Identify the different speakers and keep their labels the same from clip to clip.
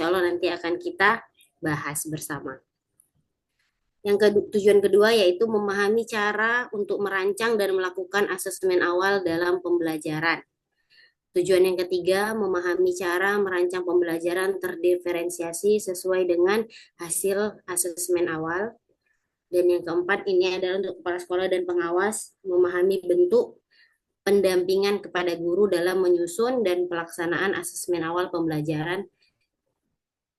Speaker 1: Allah nanti akan kita bahas bersama. Tujuan kedua yaitu memahami cara untuk merancang dan melakukan asesmen awal dalam pembelajaran. Tujuan yang ketiga, memahami cara merancang pembelajaran terdiferensiasi sesuai dengan hasil asesmen awal. Dan yang keempat, ini adalah untuk kepala sekolah dan pengawas, memahami bentuk pendampingan kepada guru dalam menyusun dan pelaksanaan asesmen awal pembelajaran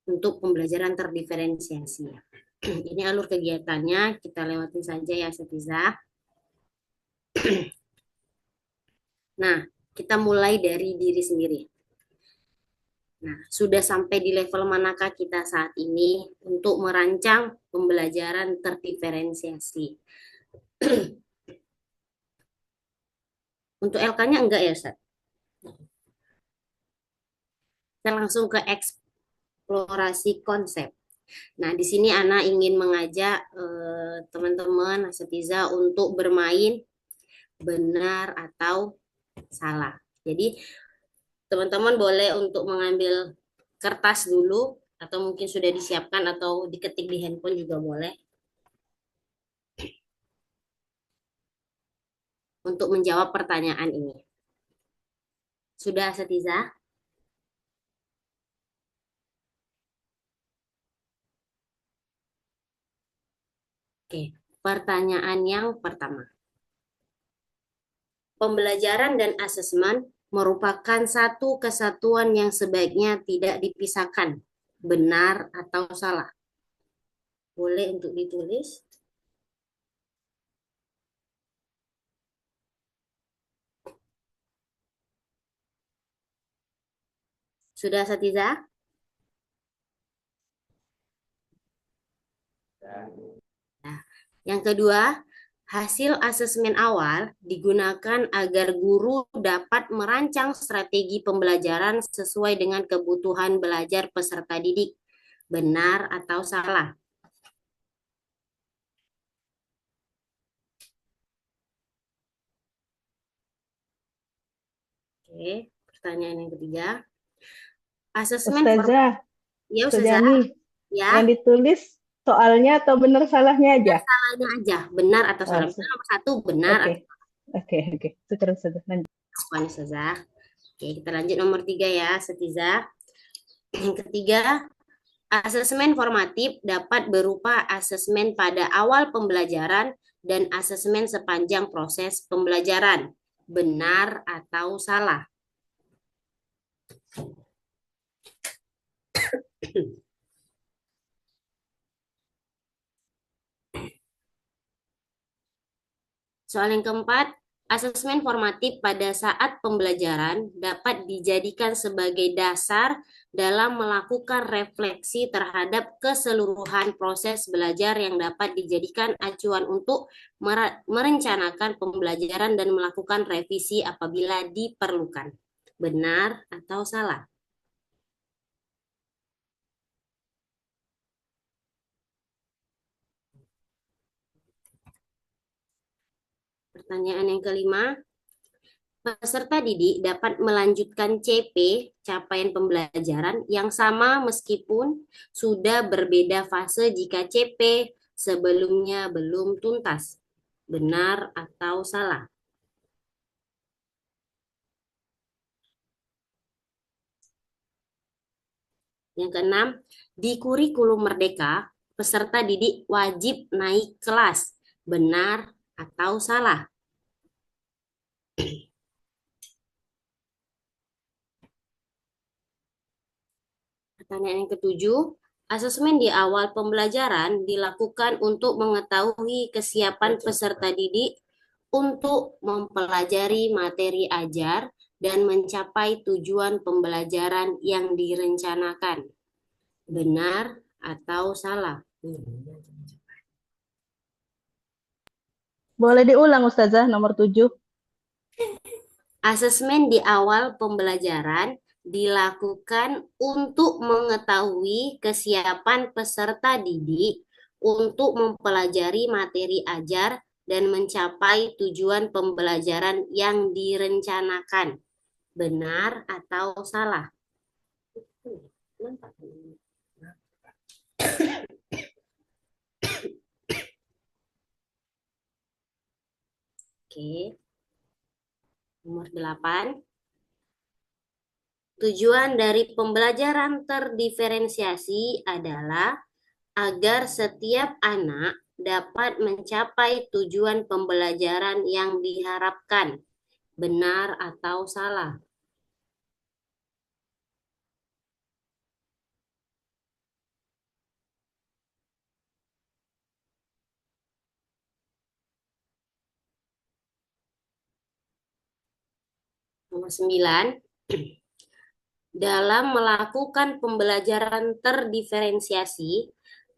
Speaker 1: untuk pembelajaran terdiferensiasi. Ini alur kegiatannya, kita lewatin saja ya, Setiza. Nah, kita mulai dari diri sendiri. Nah, sudah sampai di level manakah kita saat ini untuk merancang pembelajaran terdiferensiasi? Untuk LK-nya enggak ya, Ustaz? Kita langsung ke eksplorasi konsep. Nah, di sini Ana ingin mengajak teman-teman asatiza untuk bermain benar atau salah. Jadi, teman-teman boleh untuk mengambil kertas dulu, atau mungkin sudah disiapkan atau diketik di handphone juga boleh. Untuk menjawab pertanyaan ini. Sudah, Asatiza? Oke, pertanyaan yang pertama. Pembelajaran dan asesmen merupakan satu kesatuan yang sebaiknya tidak dipisahkan. Benar atau salah? Boleh untuk ditulis. Sudah, Satiza? Nah, yang kedua, hasil asesmen awal digunakan agar guru dapat merancang strategi pembelajaran sesuai dengan kebutuhan belajar peserta didik. Benar atau salah? Oke, pertanyaan yang ketiga. Asesmen
Speaker 2: Ustazah,
Speaker 1: ya, Ustazah.
Speaker 2: Sejani,
Speaker 1: Ya,
Speaker 2: yang ditulis soalnya atau benar salahnya aja?
Speaker 1: salahnya aja, benar atau salah.
Speaker 2: Oh,
Speaker 1: Misalnya nomor satu, benar
Speaker 2: oke,
Speaker 1: atau
Speaker 2: oke. Terus, lanjut.
Speaker 1: salah, Ustazah. Oke, kita lanjut nomor tiga ya, Setiza. Yang ketiga, asesmen formatif dapat berupa asesmen pada awal pembelajaran dan asesmen sepanjang proses pembelajaran. Benar atau salah? Soal yang keempat, asesmen formatif pada saat pembelajaran dapat dijadikan sebagai dasar dalam melakukan refleksi terhadap keseluruhan proses belajar yang dapat dijadikan acuan untuk merencanakan pembelajaran dan melakukan revisi apabila diperlukan. Benar atau salah? Pertanyaan yang kelima, peserta didik dapat melanjutkan CP, capaian pembelajaran, yang sama meskipun sudah berbeda fase jika CP sebelumnya belum tuntas. Benar atau salah? Yang keenam, di kurikulum Merdeka, peserta didik wajib naik kelas. Benar atau salah? Pertanyaan yang ketujuh, asesmen di awal pembelajaran dilakukan untuk mengetahui kesiapan peserta didik untuk mempelajari materi ajar dan mencapai tujuan pembelajaran yang direncanakan. Benar atau salah?
Speaker 2: Boleh diulang, Ustazah, nomor 7.
Speaker 1: Asesmen di awal pembelajaran dilakukan untuk mengetahui kesiapan peserta didik untuk mempelajari materi ajar dan mencapai tujuan pembelajaran yang direncanakan. Benar atau salah? Oke, nomor 8. Tujuan dari pembelajaran terdiferensiasi adalah agar setiap anak dapat mencapai tujuan pembelajaran yang diharapkan. Benar atau salah? Nomor 9. Dalam melakukan pembelajaran terdiferensiasi,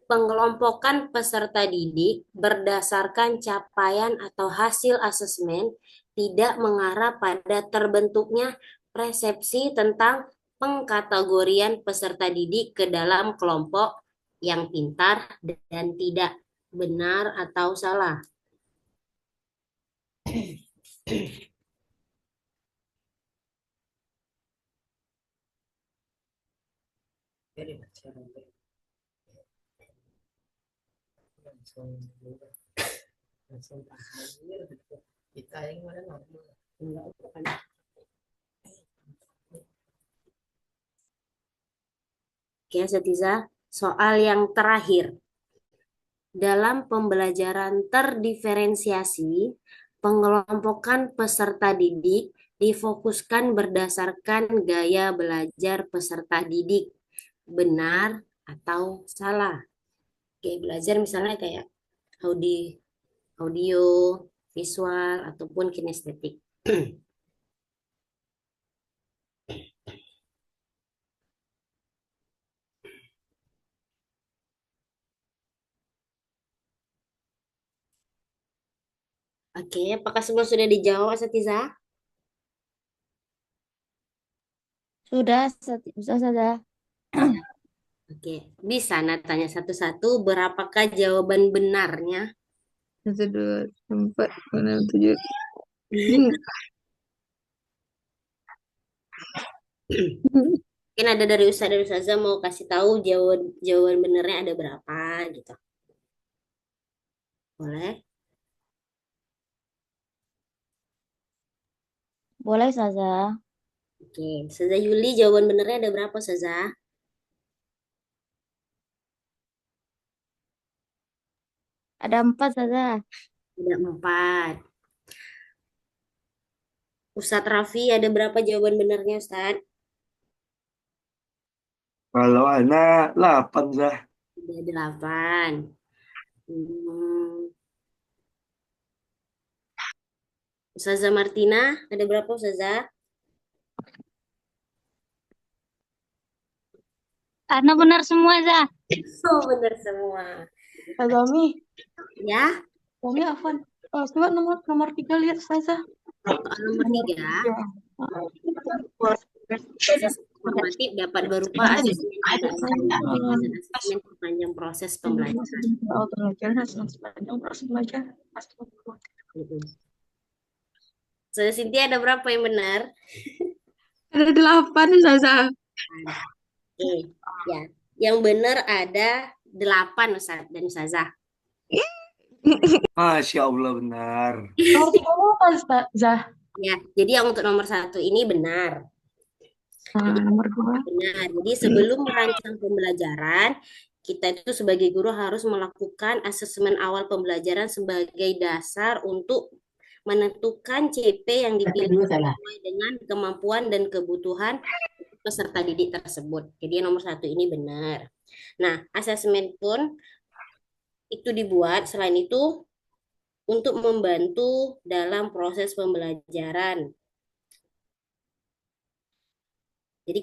Speaker 1: pengelompokan peserta didik berdasarkan capaian atau hasil asesmen tidak mengarah pada terbentuknya persepsi tentang pengkategorian peserta didik ke dalam kelompok yang pintar dan tidak. Benar atau salah? Oke, Setiza. Soal yang terakhir. Dalam pembelajaran terdiferensiasi, pengelompokan peserta didik difokuskan berdasarkan gaya belajar peserta didik. Benar atau salah? Kayak belajar misalnya kayak audio, visual, ataupun kinestetik. Oke, apakah semua sudah dijawab, Satiza?
Speaker 3: Sudah, sudah.
Speaker 1: Oke, bisa Nat tanya satu-satu berapakah jawaban benarnya?
Speaker 4: 1, 2, 4, 5, 7.
Speaker 1: Mungkin ada dari Ustaz dan Ustazah mau kasih tahu jawaban benernya ada berapa gitu. Boleh?
Speaker 3: Boleh saja.
Speaker 1: Oke, Ustazah Yuli jawaban benernya ada berapa, Ustazah?
Speaker 3: Ada 4 saja.
Speaker 1: Ada 4. Ustadz Raffi ada berapa jawaban benernya, Ustadz?
Speaker 5: Kalau anak 8, Zah.
Speaker 1: Ada 8. Ustazah Martina ada berapa, Ustazah?
Speaker 3: Karena benar semua, Zah.
Speaker 1: Oh, benar semua.
Speaker 4: Azami,
Speaker 1: Ya,
Speaker 4: Azami Afwan. Coba nomor 3 lihat saja.
Speaker 1: soal nomor 3. Proses formatif dapat berupa asesmen dan asesmen sepanjang proses pembelajaran.
Speaker 4: Sepanjang proses belajar.
Speaker 1: Ustazah Cynthia ada berapa yang benar?
Speaker 4: Ada 8 saja.
Speaker 1: Oke, ya. Yang benar ada 8, Ustaz dan Ustazah.
Speaker 5: Masya Allah benar.
Speaker 4: Nomor 3 apa, Zah?
Speaker 1: Ya, jadi yang untuk nomor 1 ini benar.
Speaker 4: Nomor 2.
Speaker 1: Benar. Jadi sebelum merancang pembelajaran, kita itu sebagai guru harus melakukan asesmen awal pembelajaran sebagai dasar untuk menentukan CP yang dipilih sesuai dengan kemampuan dan kebutuhan peserta didik tersebut. Jadi yang nomor 1 ini benar. Nah, asesmen pun itu dibuat selain itu untuk membantu dalam proses pembelajaran. Jadi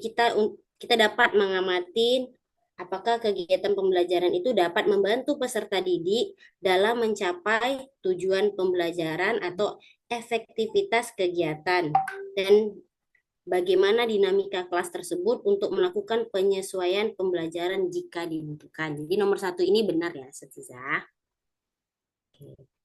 Speaker 1: kita dapat mengamati apakah kegiatan pembelajaran itu dapat membantu peserta didik dalam mencapai tujuan pembelajaran atau efektivitas kegiatan dan bagaimana dinamika kelas tersebut untuk melakukan penyesuaian pembelajaran jika dibutuhkan. Jadi nomor 1 ini benar ya, Setiza.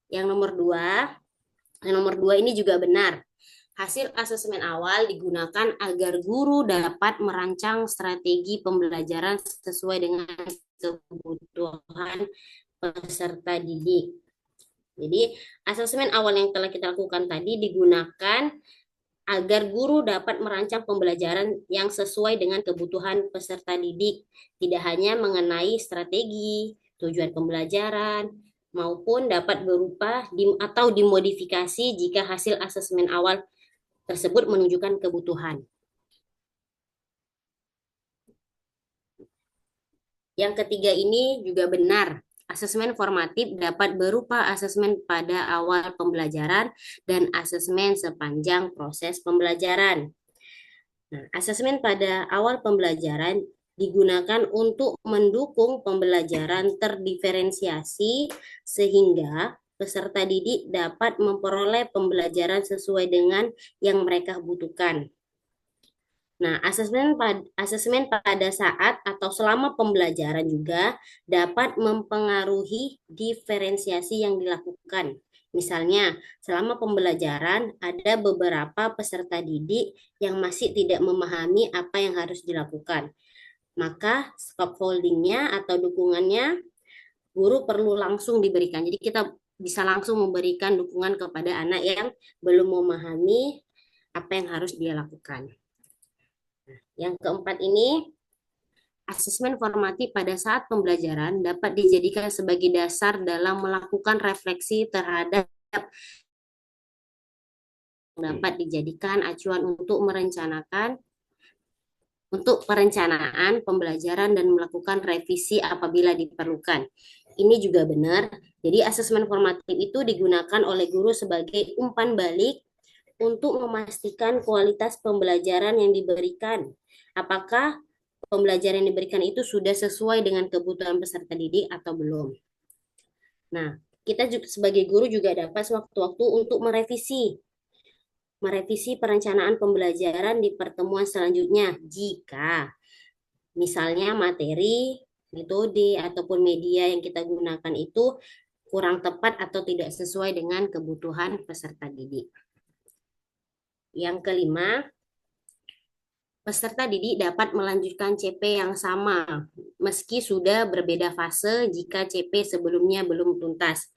Speaker 1: Yang nomor 2 ini juga benar. Hasil asesmen awal digunakan agar guru dapat merancang strategi pembelajaran sesuai dengan kebutuhan peserta didik. Jadi, asesmen awal yang telah kita lakukan tadi digunakan agar guru dapat merancang pembelajaran yang sesuai dengan kebutuhan peserta didik, tidak hanya mengenai strategi, tujuan pembelajaran, maupun dapat berupa atau dimodifikasi jika hasil asesmen awal tersebut menunjukkan kebutuhan. Yang ketiga ini juga benar. Asesmen formatif dapat berupa asesmen pada awal pembelajaran dan asesmen sepanjang proses pembelajaran. Nah, asesmen pada awal pembelajaran digunakan untuk mendukung pembelajaran terdiferensiasi sehingga peserta didik dapat memperoleh pembelajaran sesuai dengan yang mereka butuhkan. Nah, asesmen pada saat atau selama pembelajaran juga dapat mempengaruhi diferensiasi yang dilakukan. Misalnya, selama pembelajaran ada beberapa peserta didik yang masih tidak memahami apa yang harus dilakukan. Maka scaffolding-nya atau dukungannya guru perlu langsung diberikan. Jadi kita bisa langsung memberikan dukungan kepada anak yang belum memahami apa yang harus dia lakukan. Yang keempat ini, asesmen formatif pada saat pembelajaran dapat dijadikan sebagai dasar dalam melakukan refleksi terhadap dapat dijadikan acuan untuk perencanaan pembelajaran dan melakukan revisi apabila diperlukan. Ini juga benar. Jadi asesmen formatif itu digunakan oleh guru sebagai umpan balik untuk memastikan kualitas pembelajaran yang diberikan. Apakah pembelajaran yang diberikan itu sudah sesuai dengan kebutuhan peserta didik atau belum? Nah, kita juga sebagai guru juga dapat sewaktu-waktu untuk merevisi perencanaan pembelajaran di pertemuan selanjutnya jika misalnya materi, metode, ataupun media yang kita gunakan itu kurang tepat atau tidak sesuai dengan kebutuhan peserta didik. Yang kelima, peserta didik dapat melanjutkan CP yang sama meski sudah berbeda fase jika CP sebelumnya belum tuntas.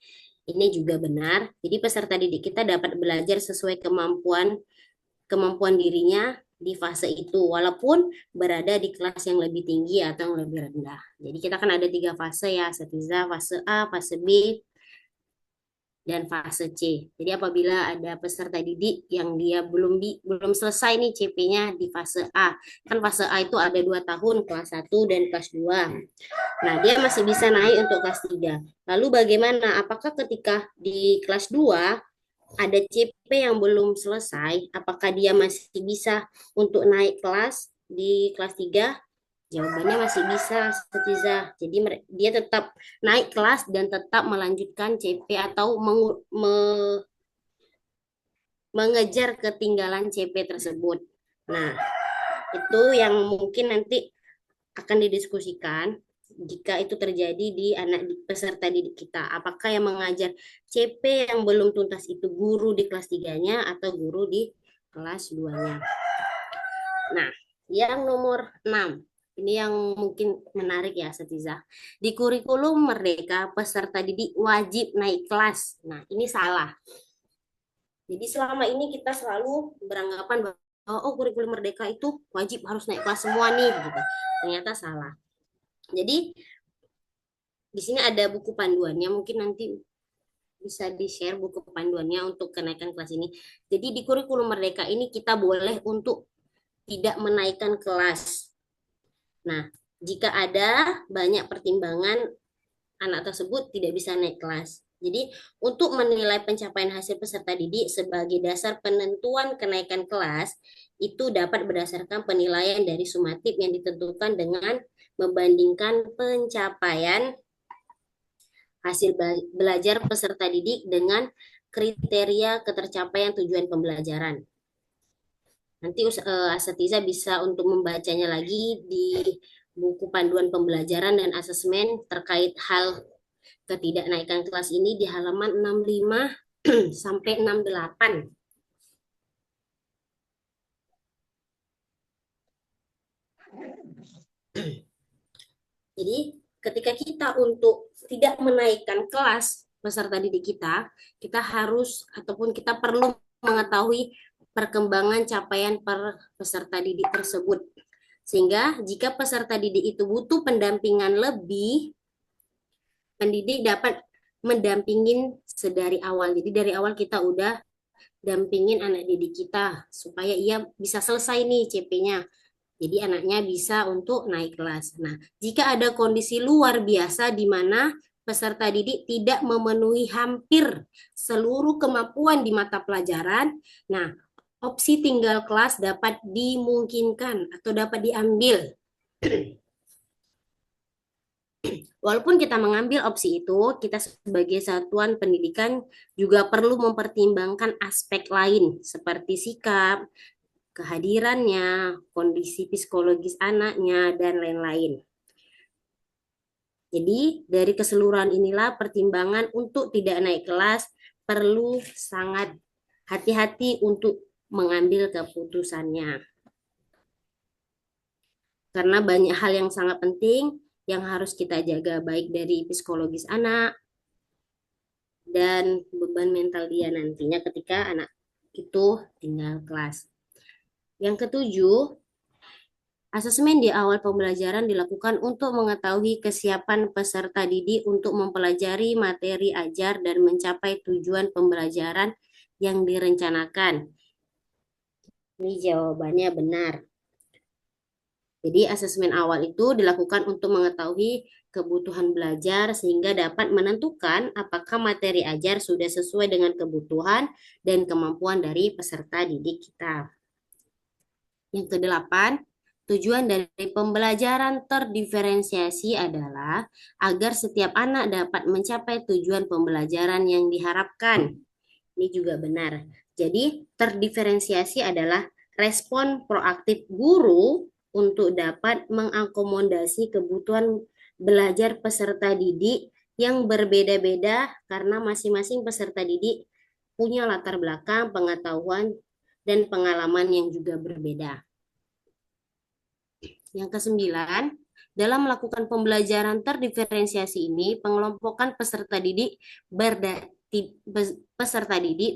Speaker 1: Ini juga benar. Jadi peserta didik kita dapat belajar sesuai kemampuan dirinya di fase itu walaupun berada di kelas yang lebih tinggi atau yang lebih rendah. Jadi kita kan ada 3 fase ya, Asatiza, fase A, fase B, dan fase C. Jadi apabila ada peserta didik yang dia belum selesai nih CP-nya di fase A. Kan fase A itu ada 2 tahun, kelas 1 dan kelas 2. Nah, dia masih bisa naik untuk kelas 3. Lalu bagaimana? Apakah ketika di kelas 2 ada CP yang belum selesai, apakah dia masih bisa untuk naik kelas di kelas 3? Jawabannya masih bisa, Setiza. Jadi dia tetap naik kelas dan tetap melanjutkan CP atau mengejar ketinggalan CP tersebut. Nah, itu yang mungkin nanti akan didiskusikan jika itu terjadi di anak peserta didik kita. Apakah yang mengajar CP yang belum tuntas itu guru di kelas 3-nya atau guru di kelas 2-nya. Nah, yang nomor 6. Ini yang mungkin menarik ya, Setiza. Di kurikulum Merdeka, peserta didik wajib naik kelas. Nah, ini salah. Jadi selama ini kita selalu beranggapan bahwa kurikulum Merdeka itu wajib harus naik kelas semua nih, gitu. Ternyata salah. Jadi di sini ada buku panduannya, mungkin nanti bisa di-share buku panduannya untuk kenaikan kelas ini. Jadi di kurikulum Merdeka ini kita boleh untuk tidak menaikkan kelas. Nah, jika ada banyak pertimbangan anak tersebut tidak bisa naik kelas. Jadi, untuk menilai pencapaian hasil peserta didik sebagai dasar penentuan kenaikan kelas, itu dapat berdasarkan penilaian dari sumatif yang ditentukan dengan membandingkan pencapaian hasil belajar peserta didik dengan kriteria ketercapaian tujuan pembelajaran. Nanti Asatiza bisa untuk membacanya lagi di buku panduan pembelajaran dan asesmen terkait hal ketidaknaikan kelas ini di halaman 65 sampai 68. Jadi ketika kita untuk tidak menaikkan kelas peserta didik kita, kita harus ataupun kita perlu mengetahui perkembangan capaian per peserta didik tersebut. Sehingga jika peserta didik itu butuh pendampingan lebih, pendidik dapat mendampingin sedari awal. Jadi dari awal kita udah dampingin anak didik kita supaya ia bisa selesai nih CP-nya. Jadi anaknya bisa untuk naik kelas. Nah, jika ada kondisi luar biasa di mana peserta didik tidak memenuhi hampir seluruh kemampuan di mata pelajaran, nah, opsi tinggal kelas dapat dimungkinkan atau dapat diambil. Walaupun kita mengambil opsi itu, kita sebagai satuan pendidikan juga perlu mempertimbangkan aspek lain seperti sikap, kehadirannya, kondisi psikologis anaknya, dan lain-lain. Jadi, dari keseluruhan inilah pertimbangan untuk tidak naik kelas perlu sangat hati-hati untuk mengambil keputusannya. Karena banyak hal yang sangat penting yang harus kita jaga, baik dari psikologis anak dan beban mental dia nantinya ketika anak itu tinggal kelas. Yang ketujuh, asesmen di awal pembelajaran dilakukan untuk mengetahui kesiapan peserta didik untuk mempelajari materi ajar dan mencapai tujuan pembelajaran yang direncanakan. Ini jawabannya benar. Jadi asesmen awal itu dilakukan untuk mengetahui kebutuhan belajar sehingga dapat menentukan apakah materi ajar sudah sesuai dengan kebutuhan dan kemampuan dari peserta didik kita. Yang kedelapan, tujuan dari pembelajaran terdiferensiasi adalah agar setiap anak dapat mencapai tujuan pembelajaran yang diharapkan. Ini juga benar. Jadi, terdiferensiasi adalah respon proaktif guru untuk dapat mengakomodasi kebutuhan belajar peserta didik yang berbeda-beda karena masing-masing peserta didik punya latar belakang, pengetahuan, dan pengalaman yang juga berbeda. Yang kesembilan, dalam melakukan pembelajaran terdiferensiasi ini, pengelompokan peserta didik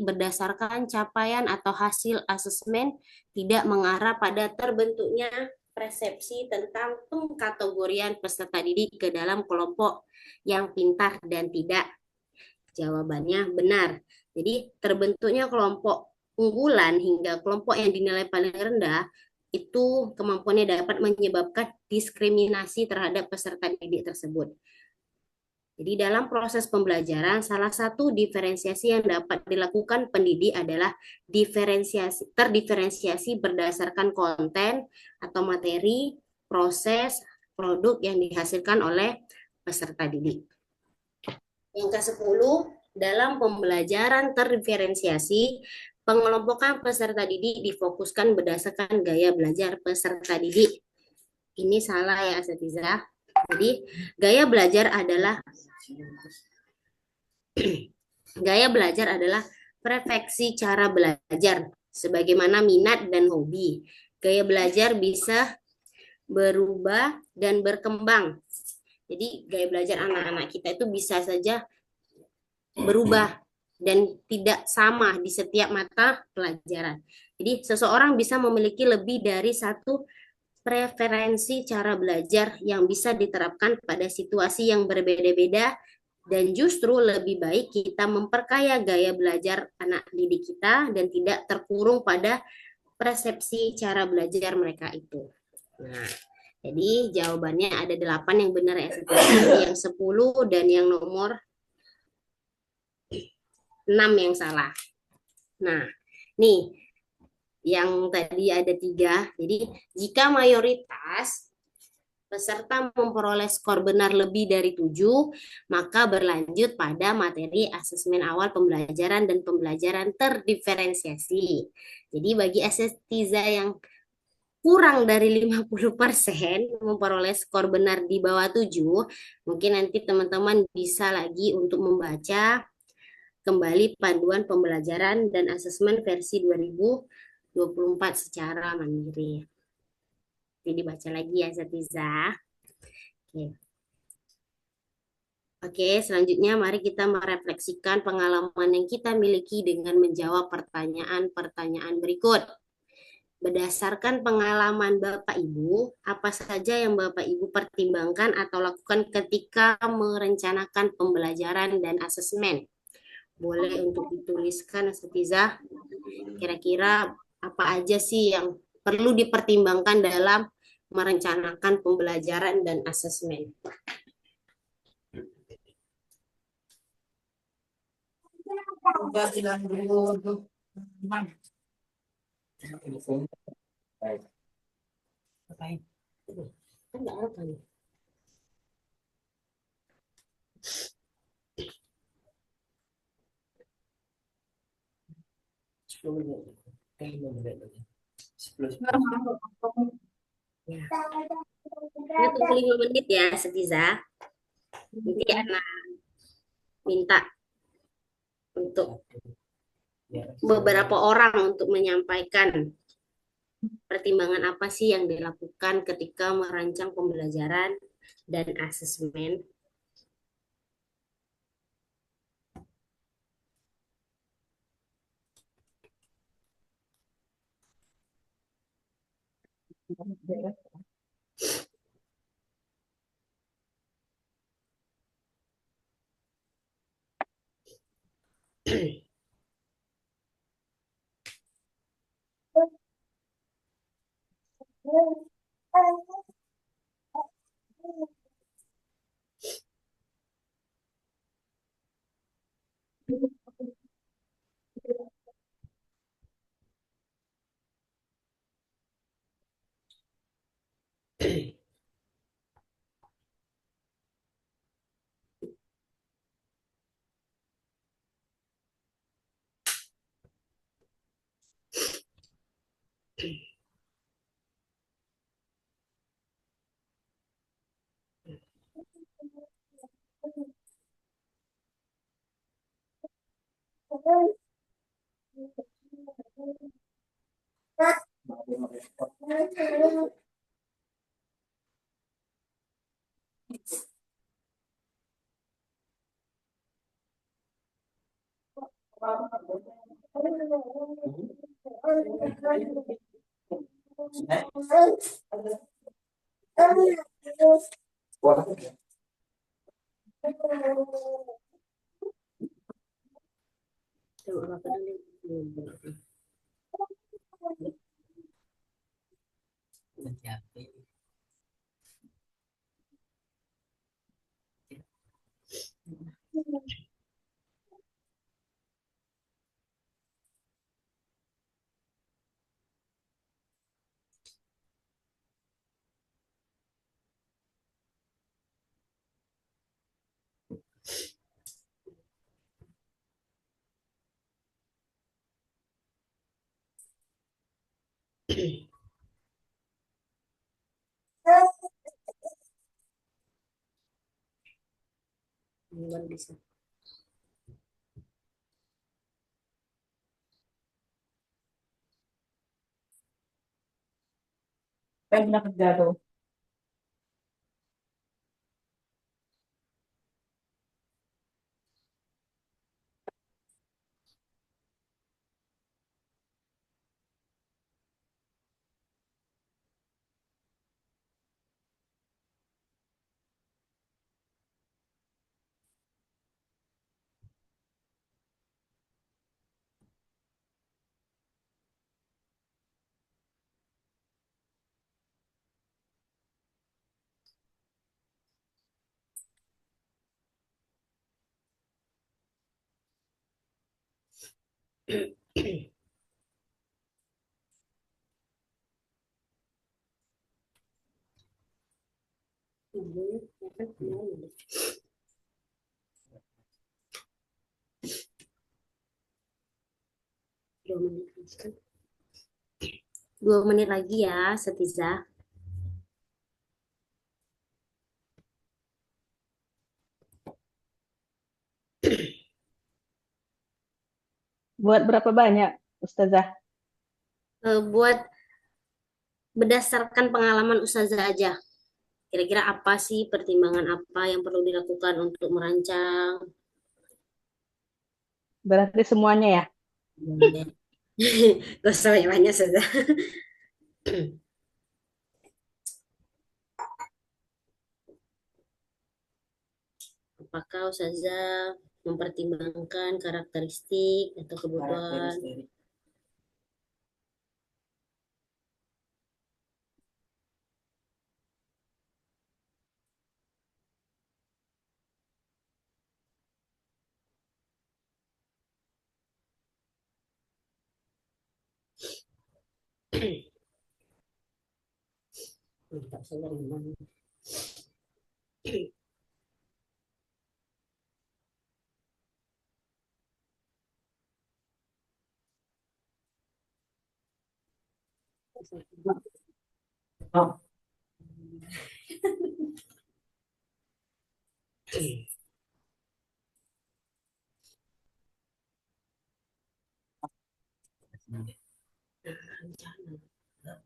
Speaker 1: berdasarkan capaian atau hasil asesmen tidak mengarah pada terbentuknya persepsi tentang pengkategorian peserta didik ke dalam kelompok yang pintar dan tidak. Jawabannya benar. Jadi terbentuknya kelompok unggulan hingga kelompok yang dinilai paling rendah itu kemampuannya dapat menyebabkan diskriminasi terhadap peserta didik tersebut. Jadi dalam proses pembelajaran, salah satu diferensiasi yang dapat dilakukan pendidik adalah terdiferensiasi berdasarkan konten atau materi, proses, produk yang dihasilkan oleh peserta didik. Yang ke-10, dalam pembelajaran terdiferensiasi, pengelompokan peserta didik difokuskan berdasarkan gaya belajar peserta didik. Ini salah ya, Asatidzah. Jadi, gaya belajar adalah preferensi cara belajar sebagaimana minat dan hobi. Gaya belajar bisa berubah dan berkembang. Jadi gaya belajar anak-anak kita itu bisa saja berubah dan tidak sama di setiap mata pelajaran. Jadi seseorang bisa memiliki lebih dari satu preferensi cara belajar yang bisa diterapkan pada situasi yang berbeda-beda, dan justru lebih baik kita memperkaya gaya belajar anak didik kita dan tidak terkurung pada persepsi cara belajar mereka itu. Nah, jadi jawabannya ada 8 yang benar ya, yang 10 dan yang nomor 6 yang salah. Nah, nih yang tadi ada 3. Jadi jika mayoritas peserta memperoleh skor benar lebih dari 7, maka berlanjut pada materi asesmen awal pembelajaran dan pembelajaran terdiferensiasi. Jadi bagi asatidzah yang kurang dari 50% memperoleh skor benar di bawah 7, mungkin nanti teman-teman bisa lagi untuk membaca kembali panduan pembelajaran dan asesmen versi 2024 secara mandiri. Nanti dibaca lagi ya, Zatiza. Oke. Oke, selanjutnya mari kita merefleksikan pengalaman yang kita miliki dengan menjawab pertanyaan-pertanyaan berikut. Berdasarkan pengalaman Bapak Ibu, apa saja yang Bapak Ibu pertimbangkan atau lakukan ketika merencanakan pembelajaran dan asesmen? Boleh untuk dituliskan, Asatiza, kira-kira apa aja sih yang perlu dipertimbangkan dalam merencanakan pembelajaran dan asesmen? Kan nggak ada nih. Ya. Kita tunggu 5 menit ya, Setiza. Nanti anak minta untuk beberapa orang untuk menyampaikan pertimbangan apa sih yang dilakukan ketika merancang pembelajaran dan asesmen. Bisa.
Speaker 2: Pernah kerja tuh.
Speaker 1: Dua menit lagi ya, Setiza.
Speaker 2: Buat berapa banyak, Ustazah?
Speaker 1: Buat berdasarkan pengalaman Ustazah aja. Kira-kira apa sih pertimbangan apa yang perlu dilakukan untuk merancang?
Speaker 2: Berarti semuanya ya.
Speaker 1: Boleh. Gak usah banyak-banyak Ustazah. Apakah Ustazah mempertimbangkan karakteristik atau kebutuhan? Mantap, Ustazah Rima.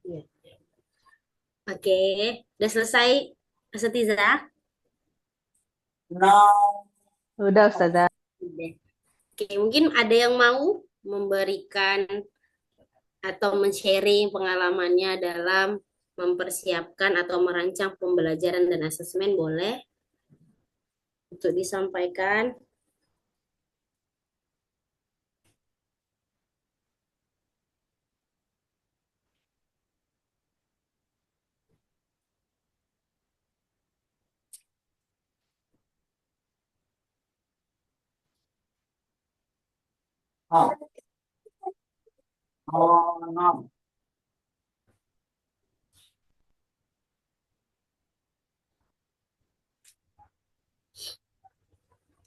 Speaker 1: Iya. Oke, udah selesai Ustazah?
Speaker 2: Udah Ustazah.
Speaker 1: Udah. Oke, mungkin ada yang mau memberikan atau men-sharing pengalamannya dalam mempersiapkan atau merancang pembelajaran dan asesmen, boleh untuk disampaikan.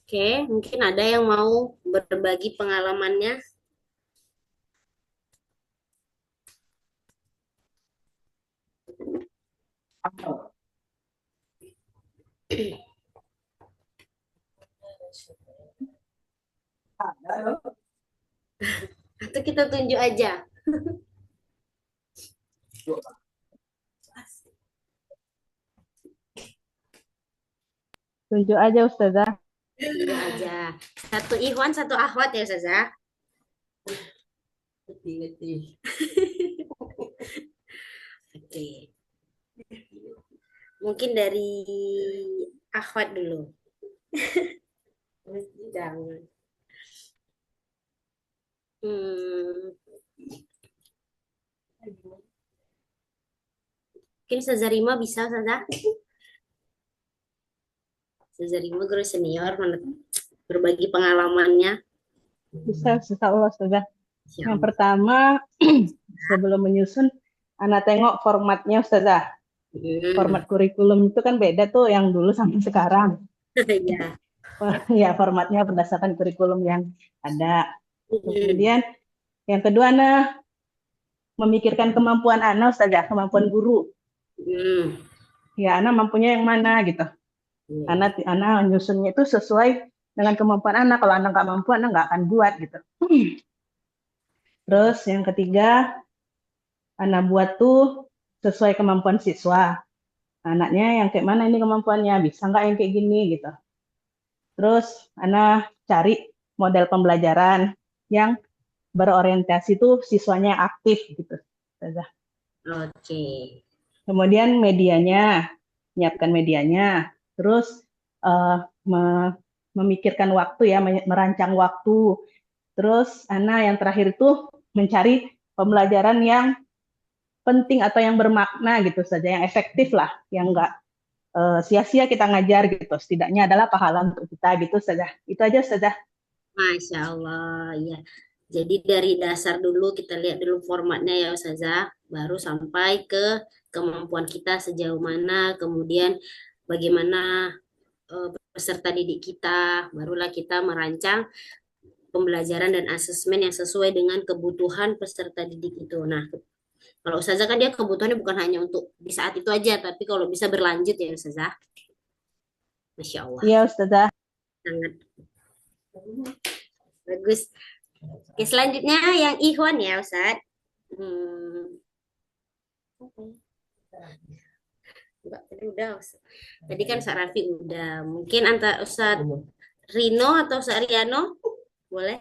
Speaker 1: Oke, mungkin ada yang mau berbagi pengalamannya. Atau kita tunjuk aja.
Speaker 2: Tunjuk aja Ustazah.
Speaker 1: Tunjuk aja. Satu Ikhwan, satu Akhwat ya, Ustazah. Oke. Mungkin dari Akhwat dulu. Jangan. Mungkin Ustazah Rima bisa, Ustazah. Ustazah Rima guru senior, berbagi pengalamannya.
Speaker 2: Bisa, insya Allah Ustazah.
Speaker 1: Insya
Speaker 2: Yang
Speaker 1: Allah.
Speaker 2: pertama, sebelum menyusun, anak tengok formatnya Ustazah. Format kurikulum itu kan beda tuh yang dulu sampai sekarang.
Speaker 1: Ya.
Speaker 2: Ya, formatnya berdasarkan kurikulum yang ada. Kemudian yang kedua, Ana memikirkan kemampuan Ana Ustazah, kemampuan guru. Ya, Ana mampunya yang mana gitu. Ana nyusunnya itu sesuai dengan kemampuan Ana. Kalau Ana nggak mampu, Ana nggak akan buat gitu. Terus yang ketiga, Ana buat tuh sesuai kemampuan siswa. Anaknya yang kayak mana ini kemampuannya, bisa nggak yang kayak gini gitu. Terus Ana cari model pembelajaran yang berorientasi tuh siswanya yang aktif gitu.
Speaker 1: Oke.
Speaker 2: Kemudian medianya, menyiapkan medianya. Terus memikirkan waktu ya, merancang waktu. Terus Ana yang terakhir itu mencari pembelajaran yang penting atau yang bermakna gitu saja, yang efektif lah, yang enggak sia-sia kita ngajar gitu. Setidaknya adalah pahala untuk kita gitu saja. Itu aja saja.
Speaker 1: Masya Allah, ya. Jadi dari dasar dulu kita lihat dulu formatnya ya Ustazah, baru sampai ke kemampuan kita sejauh mana, kemudian bagaimana peserta didik kita, barulah kita merancang pembelajaran dan asesmen yang sesuai dengan kebutuhan peserta didik itu. Nah, kalau Ustazah kan dia kebutuhannya bukan hanya untuk di saat itu aja, tapi kalau bisa berlanjut ya Ustazah. Masya Allah,
Speaker 2: Iya Ustazah.
Speaker 1: sangat bagus. Oke, selanjutnya yang Ikhwan ya Ustaz. Enggak, tadi udah. Tadi kan Ustaz Rafi udah. Mungkin antara Ustaz Rino atau Ustaz Riano boleh.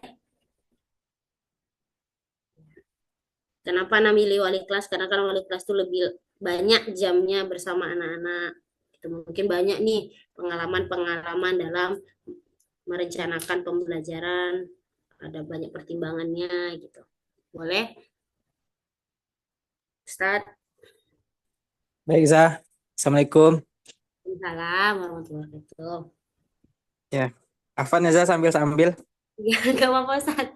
Speaker 1: Kenapa milih wali kelas? Karena kan wali kelas itu lebih banyak jamnya bersama anak-anak. Itu mungkin banyak nih pengalaman-pengalaman dalam merencanakan pembelajaran. Ada banyak pertimbangannya gitu. Boleh? Ustaz.
Speaker 6: Baik, Zah. Assalamualaikum.
Speaker 1: Waalaikumsalam warahmatullahi wabarakatuh.
Speaker 6: Ya, Afan ya, Zah, sambil-sambil.
Speaker 1: Ya, nggak apa-apa Ustaz.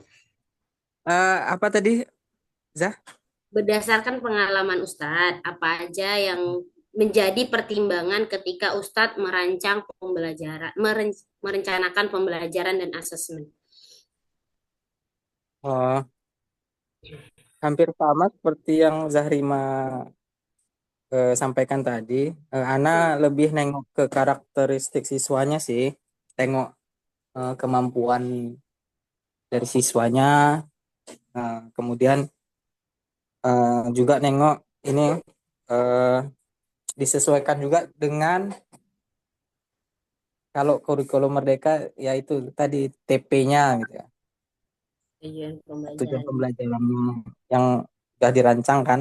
Speaker 6: Apa tadi, Zah?
Speaker 1: Berdasarkan pengalaman Ustadz, apa aja yang menjadi pertimbangan ketika Ustadz merancang pembelajaran, merencanakan pembelajaran dan asesmen?
Speaker 6: Oh, hampir sama seperti yang Zahrima sampaikan tadi. Ana lebih nengok ke karakteristik siswanya sih. Tengok kemampuan dari siswanya. Kemudian juga nengok ini disesuaikan juga dengan kalau kurikulum merdeka yaitu tadi TP-nya gitu ya. Tujuan pembelajarannya yang sudah dirancang kan.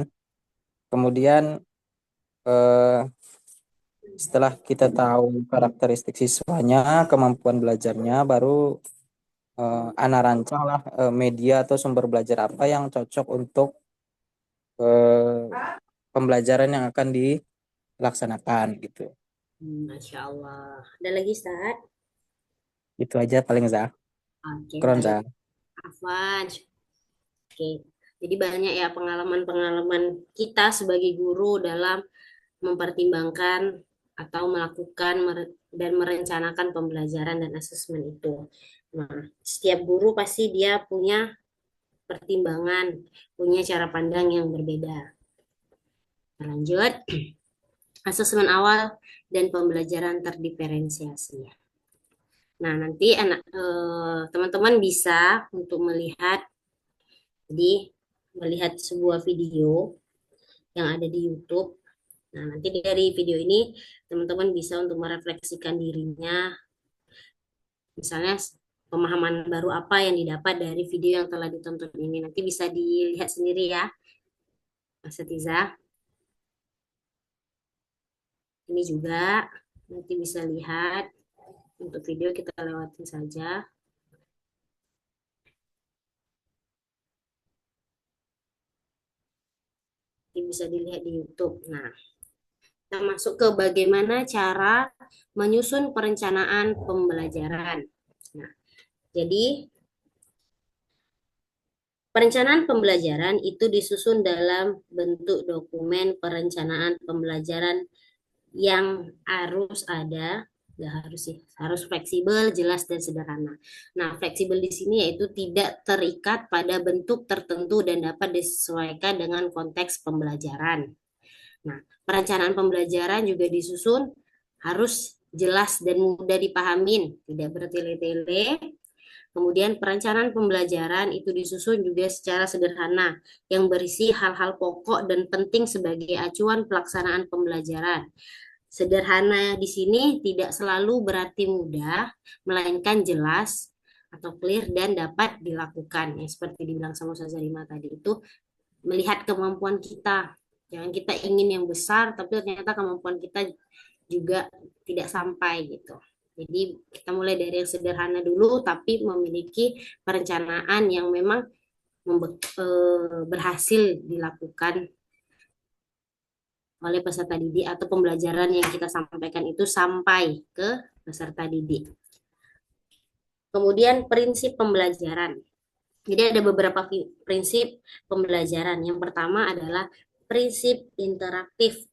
Speaker 6: Kemudian setelah kita tahu karakteristik siswanya, kemampuan belajarnya, baru Ana rancang lah media atau sumber belajar apa yang cocok untuk pembelajaran yang akan dilaksanakan gitu.
Speaker 1: Masya Allah. Ada lagi Ustaz?
Speaker 6: Itu aja paling Zah.
Speaker 1: Oke,
Speaker 6: Keren
Speaker 1: baik.
Speaker 6: Zah.
Speaker 1: Afwan. Oke. Jadi banyak ya pengalaman-pengalaman kita sebagai guru dalam mempertimbangkan atau melakukan dan merencanakan pembelajaran dan asesmen itu. Nah, setiap guru pasti dia punya pertimbangan, punya cara pandang yang berbeda. Lanjut, asesmen awal dan pembelajaran terdiferensiasi. Nah, nanti teman-teman bisa untuk melihat, jadi melihat sebuah video yang ada di YouTube. Nah, nanti dari video ini teman-teman bisa untuk merefleksikan dirinya. Misalnya pemahaman baru apa yang didapat dari video yang telah ditonton ini. Nanti bisa dilihat sendiri ya, Mas Setiza. Ini juga nanti bisa lihat. Untuk video kita lewatin saja. Ini bisa dilihat di YouTube. Nah, kita masuk ke bagaimana cara menyusun perencanaan pembelajaran. Nah, jadi perencanaan pembelajaran itu disusun dalam bentuk dokumen perencanaan pembelajaran yang harus ada, nggak harus sih, harus fleksibel, jelas, dan sederhana. Nah, fleksibel di sini yaitu tidak terikat pada bentuk tertentu dan dapat disesuaikan dengan konteks pembelajaran. Nah, perencanaan pembelajaran juga disusun harus jelas dan mudah dipahamin, tidak bertele-tele. Kemudian perencanaan pembelajaran itu disusun juga secara sederhana yang berisi hal-hal pokok dan penting sebagai acuan pelaksanaan pembelajaran. Sederhana di sini tidak selalu berarti mudah, melainkan jelas atau clear dan dapat dilakukan. Ya, seperti dibilang sama Ustazah Rima tadi, itu melihat kemampuan kita. Jangan kita ingin yang besar, tapi ternyata kemampuan kita juga tidak sampai gitu. Jadi kita mulai dari yang sederhana dulu, tapi memiliki perencanaan yang memang berhasil dilakukan oleh peserta didik atau pembelajaran yang kita sampaikan itu sampai ke peserta didik. Kemudian prinsip pembelajaran. Jadi ada beberapa prinsip pembelajaran. Yang pertama adalah prinsip interaktif.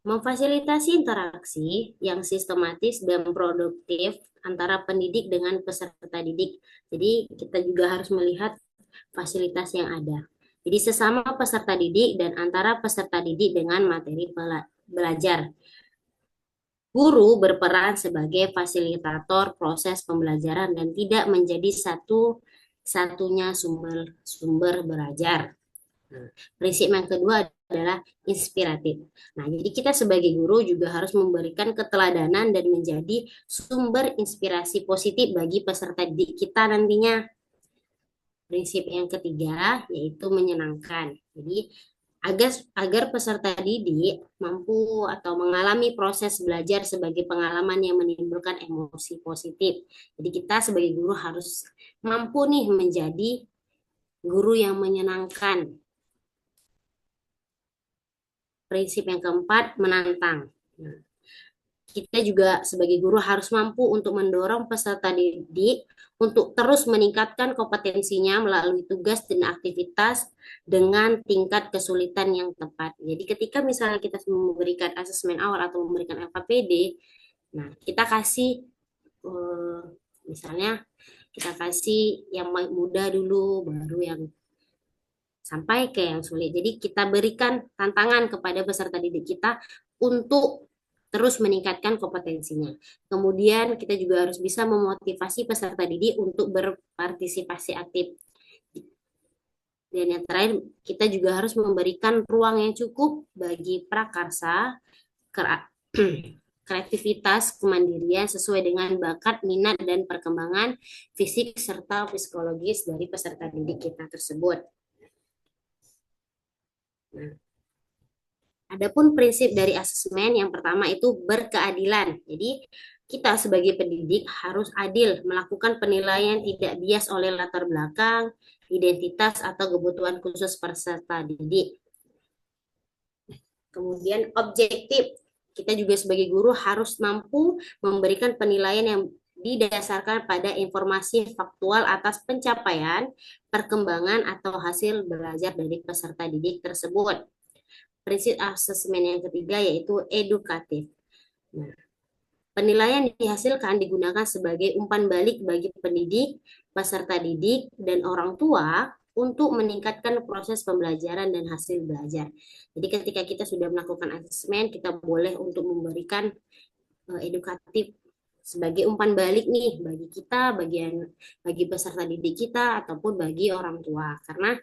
Speaker 1: Memfasilitasi interaksi yang sistematis dan produktif antara pendidik dengan peserta didik. Jadi kita juga harus melihat fasilitas yang ada. Jadi sesama peserta didik dan antara peserta didik dengan materi belajar. Guru berperan sebagai fasilitator proses pembelajaran dan tidak menjadi satu satunya sumber belajar. Nah, prinsip yang kedua adalah inspiratif. Nah, jadi kita sebagai guru juga harus memberikan keteladanan dan menjadi sumber inspirasi positif bagi peserta didik kita nantinya. Prinsip yang ketiga yaitu menyenangkan. Jadi agar peserta didik mampu atau mengalami proses belajar sebagai pengalaman yang menimbulkan emosi positif. Jadi kita sebagai guru harus mampu nih menjadi guru yang menyenangkan. Prinsip yang keempat, menantang. Nah, kita juga sebagai guru harus mampu untuk mendorong peserta didik untuk terus meningkatkan kompetensinya melalui tugas dan aktivitas dengan tingkat kesulitan yang tepat. Jadi ketika misalnya kita memberikan asesmen awal atau memberikan LKPD, nah kita kasih misalnya kita kasih yang mudah dulu, baru yang sampai ke yang sulit. Jadi kita berikan tantangan kepada peserta didik kita untuk terus meningkatkan kompetensinya. Kemudian kita juga harus bisa memotivasi peserta didik untuk berpartisipasi aktif. Dan yang terakhir, kita juga harus memberikan ruang yang cukup bagi prakarsa, kreativitas, kemandirian sesuai dengan bakat, minat, dan perkembangan fisik serta psikologis dari peserta didik kita tersebut. Nah, adapun prinsip dari asesmen yang pertama itu berkeadilan. Jadi kita sebagai pendidik harus adil melakukan penilaian tidak bias oleh latar belakang, identitas atau kebutuhan khusus peserta didik. Kemudian objektif. Kita juga sebagai guru harus mampu memberikan penilaian yang didasarkan pada informasi faktual atas pencapaian, perkembangan, atau hasil belajar dari peserta didik tersebut. Prinsip asesmen yang ketiga yaitu edukatif. Nah, penilaian dihasilkan digunakan sebagai umpan balik bagi pendidik, peserta didik, dan orang tua untuk meningkatkan proses pembelajaran dan hasil belajar. Jadi ketika kita sudah melakukan asesmen, kita boleh untuk memberikan edukatif sebagai umpan balik nih bagi kita, bagi peserta didik kita ataupun bagi orang tua. Karena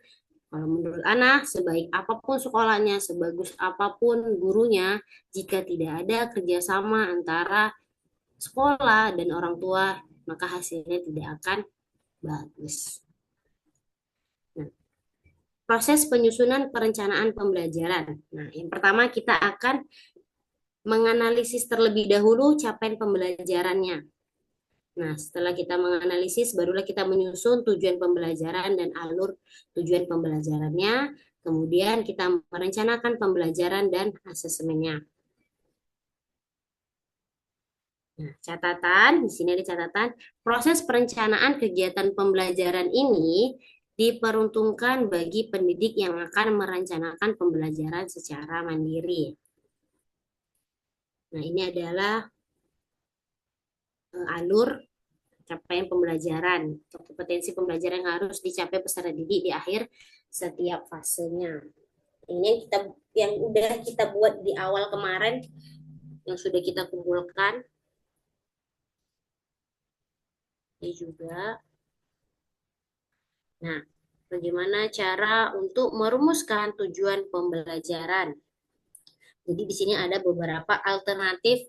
Speaker 1: kalau menurut Ana, sebaik apapun sekolahnya, sebagus apapun gurunya, jika tidak ada kerjasama antara sekolah dan orang tua, maka hasilnya tidak akan bagus. Nah, proses penyusunan perencanaan pembelajaran. Nah, yang pertama kita akan menganalisis terlebih dahulu capaian pembelajarannya. Nah, setelah kita menganalisis, barulah kita menyusun tujuan pembelajaran dan alur tujuan pembelajarannya. Kemudian kita merencanakan pembelajaran dan asesmennya. Nah, catatan, di sini ada catatan, proses perencanaan kegiatan pembelajaran ini diperuntukkan bagi pendidik yang akan merencanakan pembelajaran secara mandiri. Nah, ini adalah alur capaian pembelajaran, kompetensi pembelajaran yang harus dicapai peserta didik di akhir setiap fasenya. Ini yang udah kita buat di awal kemarin, yang sudah kita kumpulkan. Ini juga. Nah, bagaimana cara untuk merumuskan tujuan pembelajaran? Jadi di sini ada beberapa alternatif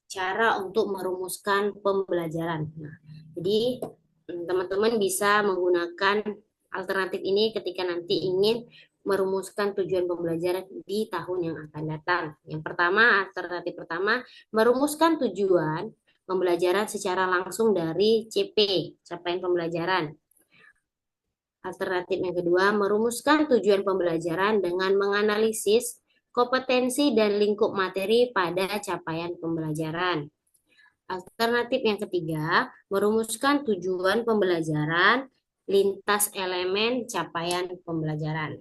Speaker 1: cara untuk merumuskan pembelajaran. Nah, jadi teman-teman bisa menggunakan alternatif ini ketika nanti ingin merumuskan tujuan pembelajaran di tahun yang akan datang. Yang pertama, alternatif pertama, merumuskan tujuan pembelajaran secara langsung dari CP, capaian pembelajaran. Alternatif yang kedua, merumuskan tujuan pembelajaran dengan menganalisis kompetensi dan lingkup materi pada capaian pembelajaran. Alternatif yang ketiga, merumuskan tujuan pembelajaran lintas elemen capaian pembelajaran.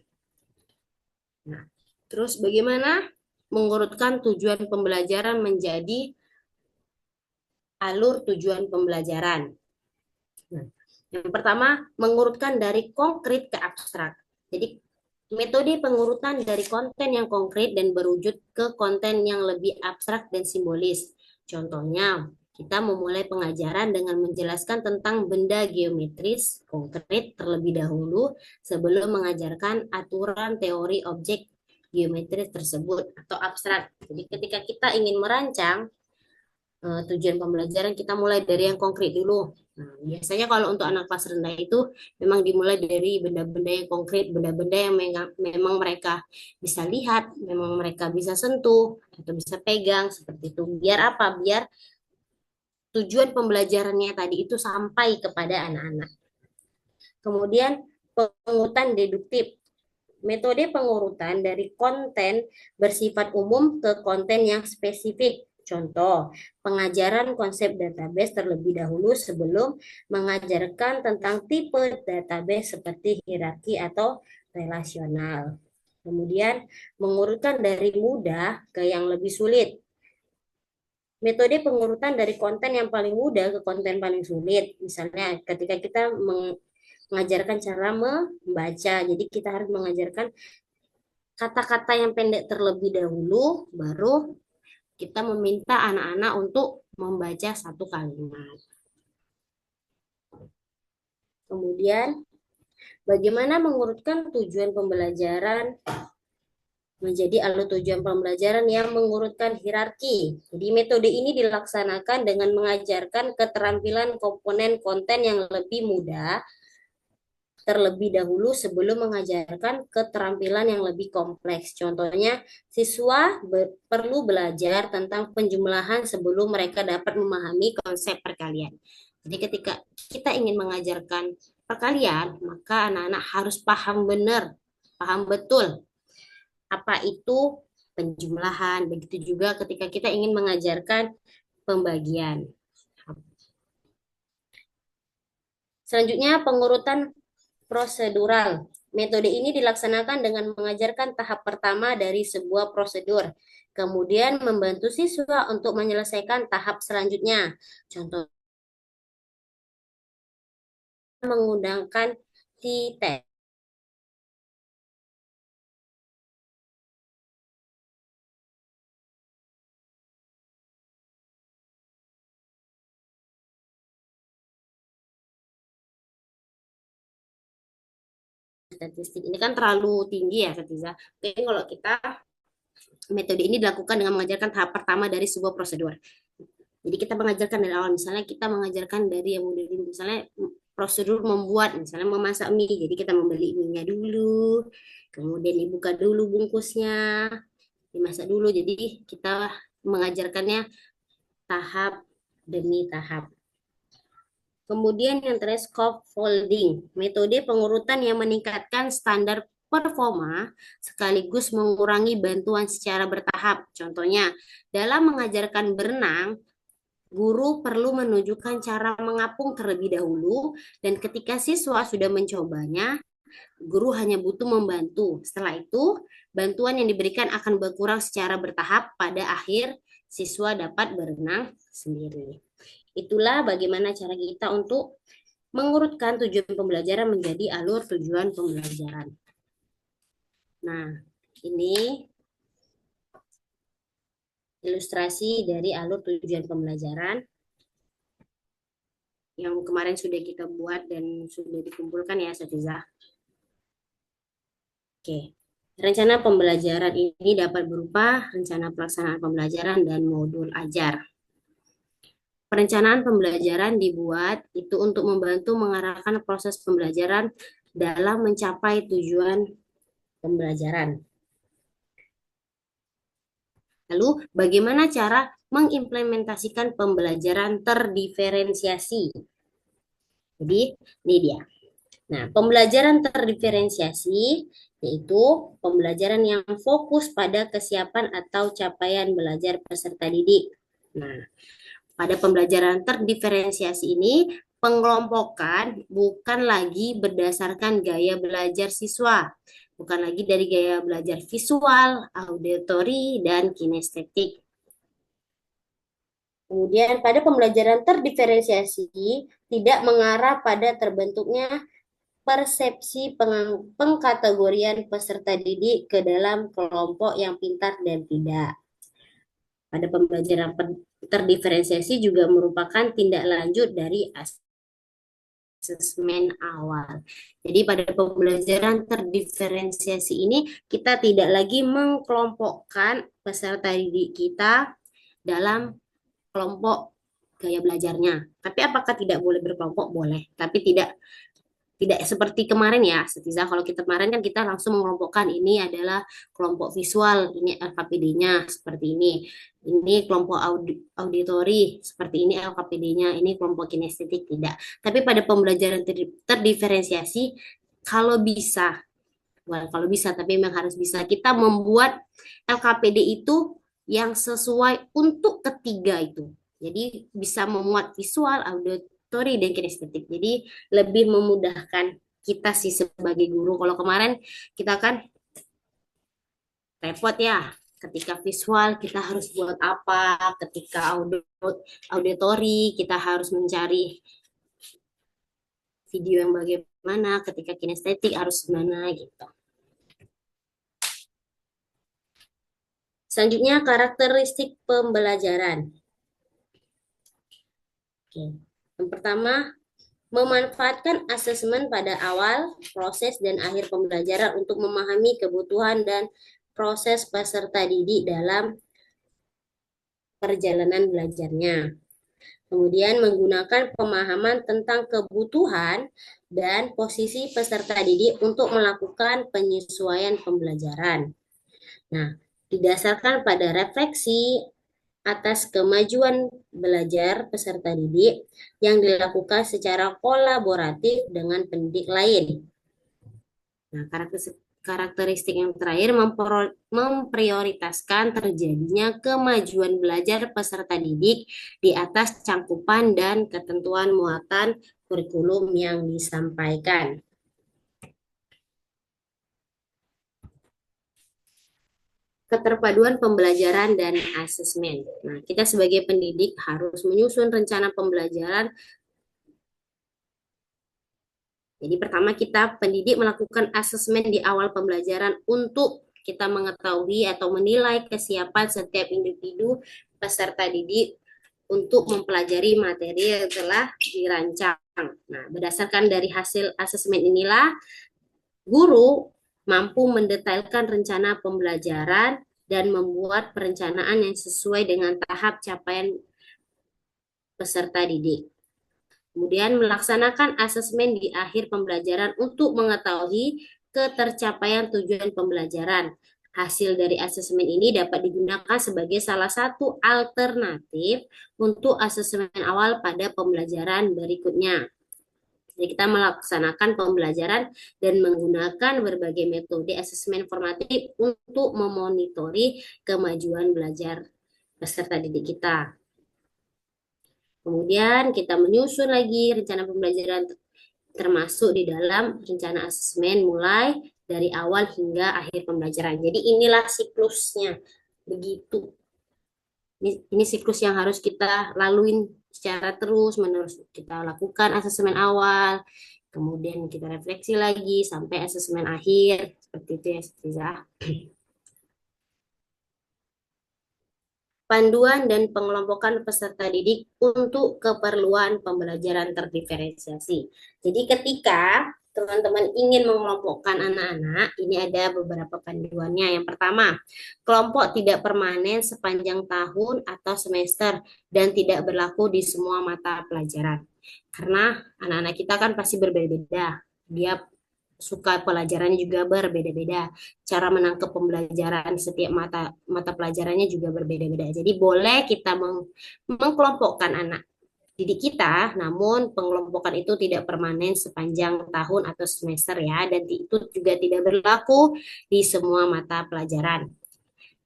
Speaker 1: Nah, terus bagaimana mengurutkan tujuan pembelajaran menjadi alur tujuan pembelajaran? Nah, yang pertama, mengurutkan dari konkret ke abstrak. Jadi, metode pengurutan dari konten yang konkret dan berwujud ke konten yang lebih abstrak dan simbolis. Contohnya, kita memulai pengajaran dengan menjelaskan tentang benda geometris konkret terlebih dahulu sebelum mengajarkan aturan teori objek geometris tersebut atau abstrak. Jadi ketika kita ingin merancang tujuan pembelajaran, kita mulai dari yang konkret dulu. Nah, biasanya kalau untuk anak kelas rendah itu memang dimulai dari benda-benda yang konkret, benda-benda yang memang mereka bisa lihat, memang mereka bisa sentuh atau bisa pegang seperti itu. Biar apa? Biar tujuan pembelajarannya tadi itu sampai kepada anak-anak. Kemudian pengurutan deduktif. Metode pengurutan dari konten bersifat umum ke konten yang spesifik. Contoh, pengajaran konsep database terlebih dahulu sebelum mengajarkan tentang tipe database seperti hierarki atau relasional. Kemudian, mengurutkan dari mudah ke yang lebih sulit. Metode pengurutan dari konten yang paling mudah ke konten paling sulit. Misalnya, ketika kita mengajarkan cara membaca, jadi kita harus mengajarkan kata-kata yang pendek terlebih dahulu, baru kita meminta anak-anak untuk membaca satu kalimat. Kemudian, bagaimana mengurutkan tujuan pembelajaran menjadi alur tujuan pembelajaran yang mengurutkan hierarki. Jadi metode ini dilaksanakan dengan mengajarkan keterampilan komponen konten yang lebih mudah terlebih dahulu sebelum mengajarkan keterampilan yang lebih kompleks. Contohnya, siswa perlu belajar tentang penjumlahan sebelum mereka dapat memahami konsep perkalian. Jadi ketika kita ingin mengajarkan perkalian, maka anak-anak harus paham benar, paham betul apa itu penjumlahan. Begitu juga ketika kita ingin mengajarkan pembagian. Selanjutnya, pengurutan prosedural. Metode ini dilaksanakan dengan mengajarkan tahap pertama dari sebuah prosedur, kemudian membantu siswa untuk menyelesaikan tahap selanjutnya. Contoh, menggunakan t-test. Statistik ini kan terlalu tinggi ya, Ketiza. Jadi kalau kita metode ini dilakukan dengan mengajarkan tahap pertama dari sebuah prosedur. Jadi kita mengajarkan dari awal, misalnya kita mengajarkan dari yang mudah dulu, misalnya prosedur membuat, misalnya memasak mie. Jadi kita membeli mie-nya dulu, kemudian dibuka dulu bungkusnya, dimasak dulu. Jadi kita mengajarkannya tahap demi tahap. Kemudian yang terakhir, scaffolding, metode pengurutan yang meningkatkan standar performa sekaligus mengurangi bantuan secara bertahap. Contohnya, dalam mengajarkan berenang, guru perlu menunjukkan cara mengapung terlebih dahulu, dan ketika siswa sudah mencobanya, guru hanya butuh membantu. Setelah itu, bantuan yang diberikan akan berkurang secara bertahap, pada akhir siswa dapat berenang sendiri. Itulah bagaimana cara kita untuk mengurutkan tujuan pembelajaran menjadi alur tujuan pembelajaran. Nah, ini ilustrasi dari alur tujuan pembelajaran yang kemarin sudah kita buat dan sudah dikumpulkan ya, Satiza. Oke. Rencana pembelajaran ini dapat berupa rencana pelaksanaan pembelajaran dan modul ajar. Perencanaan pembelajaran dibuat itu untuk membantu mengarahkan proses pembelajaran dalam mencapai tujuan pembelajaran. Lalu, bagaimana cara mengimplementasikan pembelajaran terdiferensiasi? Jadi, ini dia. Nah, pembelajaran terdiferensiasi yaitu pembelajaran yang fokus pada kesiapan atau capaian belajar peserta didik. Nah, pada pembelajaran terdiferensiasi ini, pengelompokan bukan lagi berdasarkan gaya belajar siswa, bukan lagi dari gaya belajar visual, auditori, dan kinestetik. Kemudian pada pembelajaran terdiferensiasi tidak mengarah pada terbentuknya persepsi pengkategorian peserta didik ke dalam kelompok yang pintar dan tidak. Pada pembelajaran terdiferensiasi juga merupakan tindak lanjut dari asesmen awal. Jadi pada pembelajaran terdiferensiasi ini kita tidak lagi mengkelompokkan peserta didik kita dalam kelompok gaya belajarnya. Tapi apakah tidak boleh berkelompok? Boleh. Tapi tidak seperti kemarin ya, Setiza. Kalau kita kemarin kan kita langsung mengelompokkan ini adalah kelompok visual, ini LKPD-nya seperti ini. Ini kelompok auditori, seperti ini LKPD-nya, ini kelompok kinestetik, tidak. Tapi pada pembelajaran terdiferensiasi, kalau bisa, tapi memang harus bisa, kita membuat LKPD itu yang sesuai untuk ketiga itu. Jadi bisa memuat visual, auditori, dan kinestetik. Jadi lebih memudahkan kita sih sebagai guru. Kalau kemarin kita kan repot ya, ketika visual kita harus buat apa, ketika auditori kita harus mencari video yang bagaimana, ketika kinestetik harus gimana gitu. Selanjutnya karakteristik pembelajaran. Oke. Yang pertama, memanfaatkan asesmen pada awal, proses, dan akhir pembelajaran untuk memahami kebutuhan dan proses peserta didik dalam perjalanan belajarnya. Kemudian menggunakan pemahaman tentang kebutuhan dan posisi peserta didik untuk melakukan penyesuaian pembelajaran. Nah, didasarkan pada refleksi atas kemajuan belajar peserta didik yang dilakukan secara kolaboratif dengan pendidik lain. Nah, karakteristik yang terakhir memprioritaskan terjadinya kemajuan belajar peserta didik di atas cangkupan dan ketentuan muatan kurikulum yang disampaikan. Keterpaduan pembelajaran dan asesmen. Nah, kita sebagai pendidik harus menyusun rencana pembelajaran. Jadi pertama kita pendidik melakukan asesmen di awal pembelajaran untuk kita mengetahui atau menilai kesiapan setiap individu peserta didik untuk mempelajari materi yang telah dirancang. Nah, berdasarkan dari hasil asesmen inilah, guru mampu mendetailkan rencana pembelajaran dan membuat perencanaan yang sesuai dengan tahap capaian peserta didik. Kemudian melaksanakan asesmen di akhir pembelajaran untuk mengetahui ketercapaian tujuan pembelajaran. Hasil dari asesmen ini dapat digunakan sebagai salah satu alternatif untuk asesmen awal pada pembelajaran berikutnya. Jadi kita melaksanakan pembelajaran dan menggunakan berbagai metode asesmen formatif untuk memonitori kemajuan belajar peserta didik kita. Kemudian kita menyusun lagi rencana pembelajaran termasuk di dalam rencana asesmen mulai dari awal hingga akhir pembelajaran. Jadi inilah siklusnya. Begitu. Ini siklus yang harus kita laluin secara terus-menerus. Kita lakukan asesmen awal, kemudian kita refleksi lagi sampai asesmen akhir. Seperti itu ya, Stiza. Panduan dan pengelompokan peserta didik untuk keperluan pembelajaran terdiferensiasi. Jadi ketika teman-teman ingin mengelompokkan anak-anak, ini ada beberapa panduannya. Yang pertama, kelompok tidak permanen sepanjang tahun atau semester dan tidak berlaku di semua mata pelajaran. Karena anak-anak kita kan pasti berbeda-beda. Dia suka pelajarannya juga berbeda-beda. Cara menangkap pembelajaran setiap mata pelajarannya juga berbeda-beda. Jadi boleh kita mengkelompokkan anak didik kita, namun pengelompokan itu tidak permanen sepanjang tahun atau semester ya, dan itu juga tidak berlaku di semua mata pelajaran.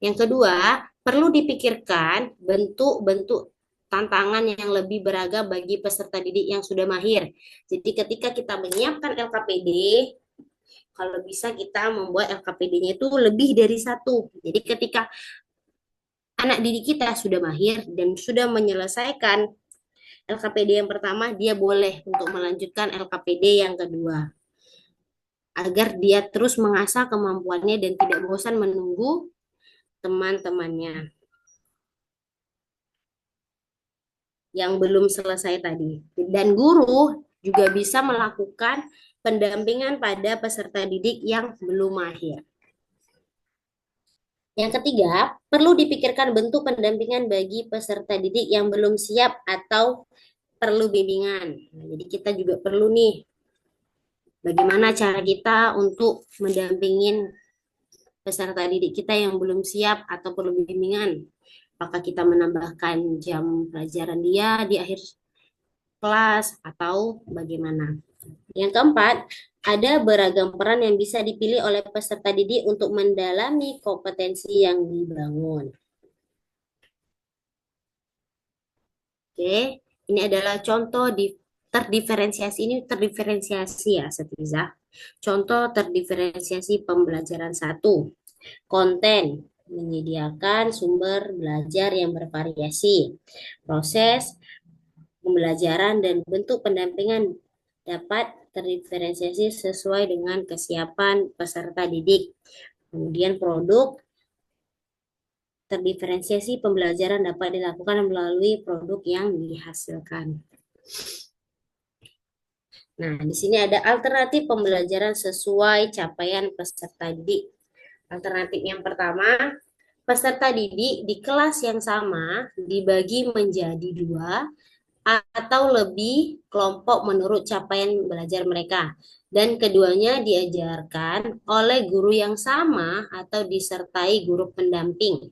Speaker 1: Yang kedua, perlu dipikirkan bentuk-bentuk tantangan yang lebih beragam bagi peserta didik yang sudah mahir. Jadi ketika kita menyiapkan LKPD, kalau bisa kita membuat LKPD-nya itu lebih dari satu. Jadi ketika anak didik kita sudah mahir dan sudah menyelesaikan LKPD yang pertama, dia boleh untuk melanjutkan LKPD yang kedua. Agar dia terus mengasah kemampuannya dan tidak bosan menunggu teman-temannya. yang belum selesai tadi. Dan guru juga bisa melakukan pendampingan pada peserta didik yang belum mahir. Yang ketiga, perlu dipikirkan bentuk pendampingan bagi peserta didik yang belum siap atau perlu bimbingan. Nah, jadi kita juga perlu nih, bagaimana cara kita untuk mendampingin peserta didik kita yang belum siap atau perlu bimbingan. Apakah kita menambahkan jam pelajaran dia di akhir kelas atau bagaimana? Yang keempat, ada beragam peran yang bisa dipilih oleh peserta didik untuk mendalami kompetensi yang dibangun. Oke, ini adalah contoh terdiferensiasi. Ini terdiferensiasi ya, Setiza. Contoh terdiferensiasi pembelajaran 1. Konten, menyediakan sumber belajar yang bervariasi. Proses pembelajaran dan bentuk pendampingan dapat terdiferensiasi sesuai dengan kesiapan peserta didik. Kemudian produk terdiferensiasi pembelajaran dapat dilakukan melalui produk yang dihasilkan. Nah, di sini ada alternatif pembelajaran sesuai capaian peserta didik. Alternatif yang pertama, peserta didik di kelas yang sama dibagi menjadi 2 atau lebih kelompok menurut capaian belajar mereka. Dan keduanya diajarkan oleh guru yang sama atau disertai guru pendamping.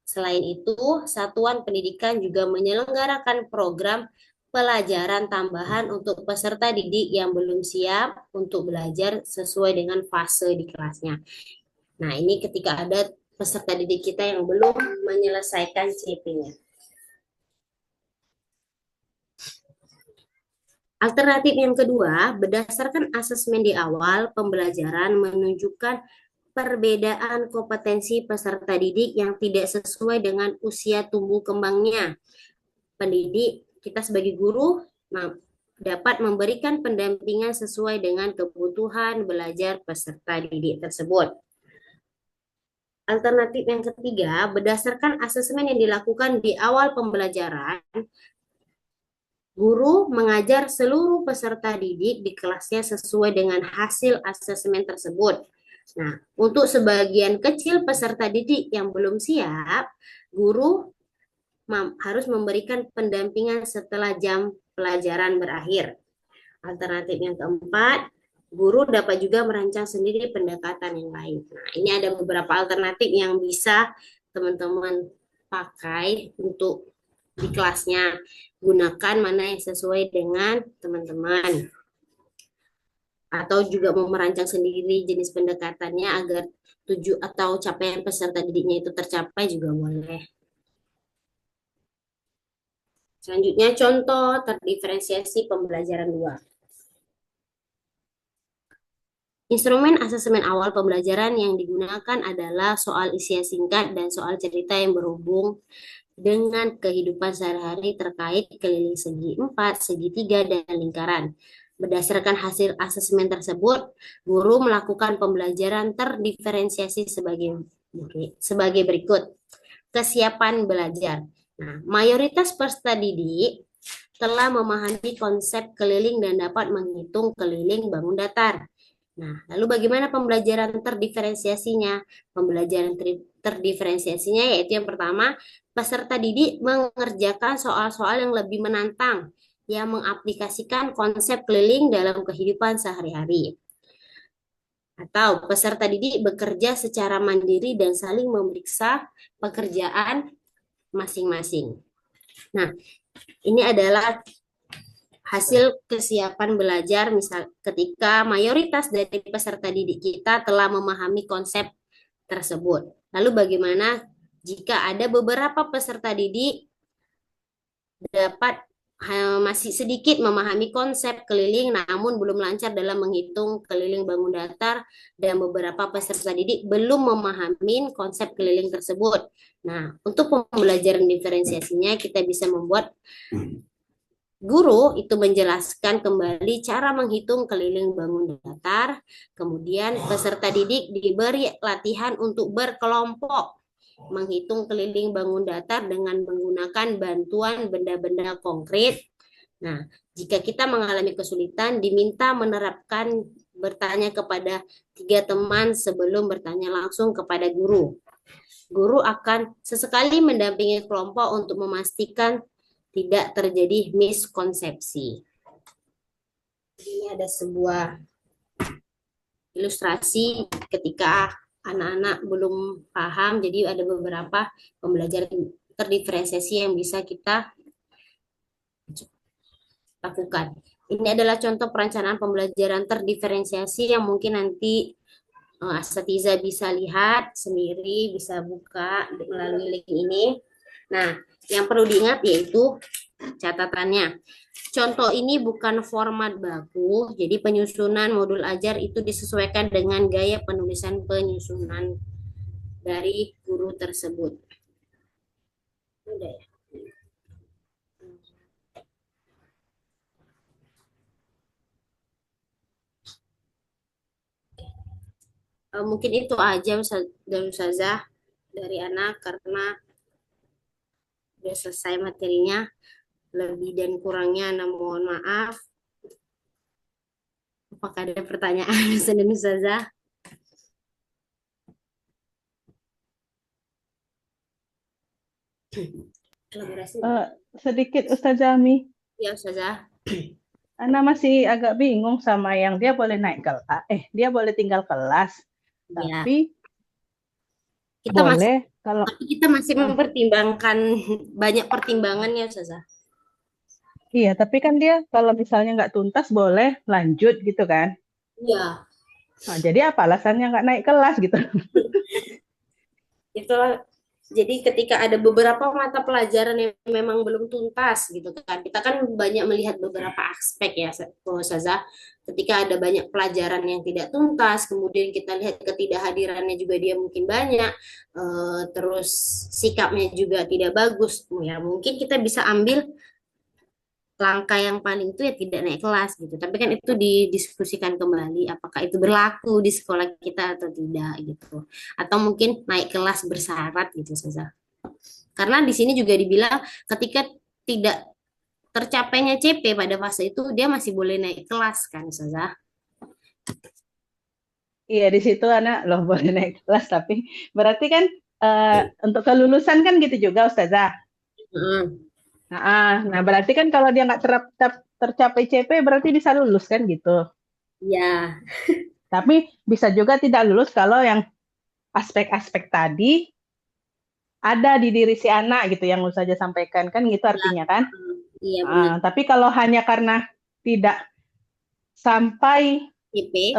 Speaker 1: Selain itu, satuan pendidikan juga menyelenggarakan program pelajaran tambahan untuk peserta didik yang belum siap untuk belajar sesuai dengan fase di kelasnya. Nah, ini ketika ada peserta didik kita yang belum menyelesaikan CP-nya. Alternatif yang kedua, berdasarkan asesmen di awal pembelajaran menunjukkan perbedaan kompetensi peserta didik yang tidak sesuai dengan usia tumbuh kembangnya. Pendidik, kita sebagai guru, dapat memberikan pendampingan sesuai dengan kebutuhan belajar peserta didik tersebut. Alternatif yang ketiga, berdasarkan asesmen yang dilakukan di awal pembelajaran, guru mengajar seluruh peserta didik di kelasnya sesuai dengan hasil asesmen tersebut. Nah, untuk sebagian kecil peserta didik yang belum siap, guru harus memberikan pendampingan setelah jam pelajaran berakhir. Alternatif yang keempat, guru dapat juga merancang sendiri pendekatan yang lain. Nah, ini ada beberapa alternatif yang bisa teman-teman pakai untuk di kelasnya. Gunakan mana yang sesuai dengan teman-teman. Atau juga mau merancang sendiri jenis pendekatannya agar tujuan atau capaian peserta didiknya itu tercapai juga boleh. Selanjutnya contoh terdiferensiasi pembelajaran 2. Instrumen asesmen awal pembelajaran yang digunakan adalah soal isian singkat dan soal cerita yang berhubung dengan kehidupan sehari-hari terkait keliling segi 4, segi 3, dan lingkaran. Berdasarkan hasil asesmen tersebut, guru melakukan pembelajaran terdiferensiasi sebagai berikut. Kesiapan belajar. Nah, mayoritas peserta didik telah memahami konsep keliling dan dapat menghitung keliling bangun datar. Nah, lalu bagaimana pembelajaran terdiferensiasinya? Pembelajaran terdiferensiasinya yaitu yang pertama, peserta didik mengerjakan soal-soal yang lebih menantang, yang mengaplikasikan konsep keliling dalam kehidupan sehari-hari. Atau peserta didik bekerja secara mandiri dan saling memeriksa pekerjaan masing-masing. Nah, ini adalah hasil kesiapan belajar misal ketika mayoritas dari peserta didik kita telah memahami konsep tersebut. Lalu bagaimana jika ada beberapa peserta didik dapat masih sedikit memahami konsep keliling namun belum lancar dalam menghitung keliling bangun datar dan beberapa peserta didik belum memahami konsep keliling tersebut. Nah, untuk pembelajaran diferensiasinya kita bisa membuat guru itu menjelaskan kembali cara menghitung keliling bangun datar, kemudian peserta didik diberi latihan untuk berkelompok menghitung keliling bangun datar dengan menggunakan bantuan benda-benda konkret. Nah, jika kita mengalami kesulitan, diminta menerapkan bertanya kepada 3 teman sebelum bertanya langsung kepada guru. Guru akan sesekali mendampingi kelompok untuk memastikan tidak terjadi miskonsepsi. Ini ada sebuah ilustrasi ketika anak-anak belum paham, jadi ada beberapa pembelajaran terdiferensiasi yang bisa kita lakukan. Ini adalah contoh perencanaan pembelajaran terdiferensiasi yang mungkin nanti asatiza bisa lihat sendiri, bisa buka melalui link ini. Nah, yang perlu diingat yaitu catatannya. Contoh ini bukan format baku, jadi penyusunan modul ajar itu disesuaikan dengan gaya penulisan penyusunan dari guru tersebut. Udah ya. Mungkin itu aja dari Ustazah dari anak karena udah selesai materinya. Lebih dan kurangnya Ana mohon maaf. Apakah ada pertanyaan Ustazah? Kolaborasi.
Speaker 2: Sedikit Ustazah Ami.
Speaker 1: Ya Ustazah.
Speaker 2: Ana masih agak bingung sama yang dia boleh naik kelas, dia boleh tinggal kelas,
Speaker 1: Ya.
Speaker 2: tapi
Speaker 1: Kita
Speaker 2: boleh kalau
Speaker 1: tapi kita masih mempertimbangkan banyak pertimbangannya Ustazah.
Speaker 2: iya, tapi kan dia kalau misalnya nggak tuntas boleh lanjut gitu kan?
Speaker 1: Iya.
Speaker 2: Nah, jadi apa alasannya nggak naik kelas gitu?
Speaker 1: Itulah jadi ketika ada beberapa mata pelajaran yang memang belum tuntas gitu kan, kita kan banyak melihat beberapa aspek ya Ustazah. Ketika ada banyak pelajaran yang tidak tuntas, kemudian kita lihat ketidakhadirannya juga dia mungkin banyak, terus sikapnya juga tidak bagus, ya mungkin kita bisa ambil langkah yang paling itu ya tidak naik kelas gitu. Tapi kan itu didiskusikan kembali apakah itu berlaku di sekolah kita atau tidak gitu. Atau mungkin naik kelas bersyarat gitu saja. Karena di sini juga dibilang ketika tidak tercapainya CP pada fase itu dia masih boleh naik kelas kan Ustazah.
Speaker 2: Iya, di situ anak loh boleh naik kelas, tapi berarti kan untuk kelulusan kan gitu juga Ustazah. Nah, berarti kan kalau dia nggak tercapai CP berarti bisa lulus kan gitu.
Speaker 1: Ya.
Speaker 2: Tapi bisa juga tidak lulus kalau yang aspek-aspek tadi ada di diri si anak gitu yang Ustazah sampaikan kan gitu artinya kan.
Speaker 1: Iya benar.
Speaker 2: Tapi kalau hanya karena tidak sampai
Speaker 1: CP.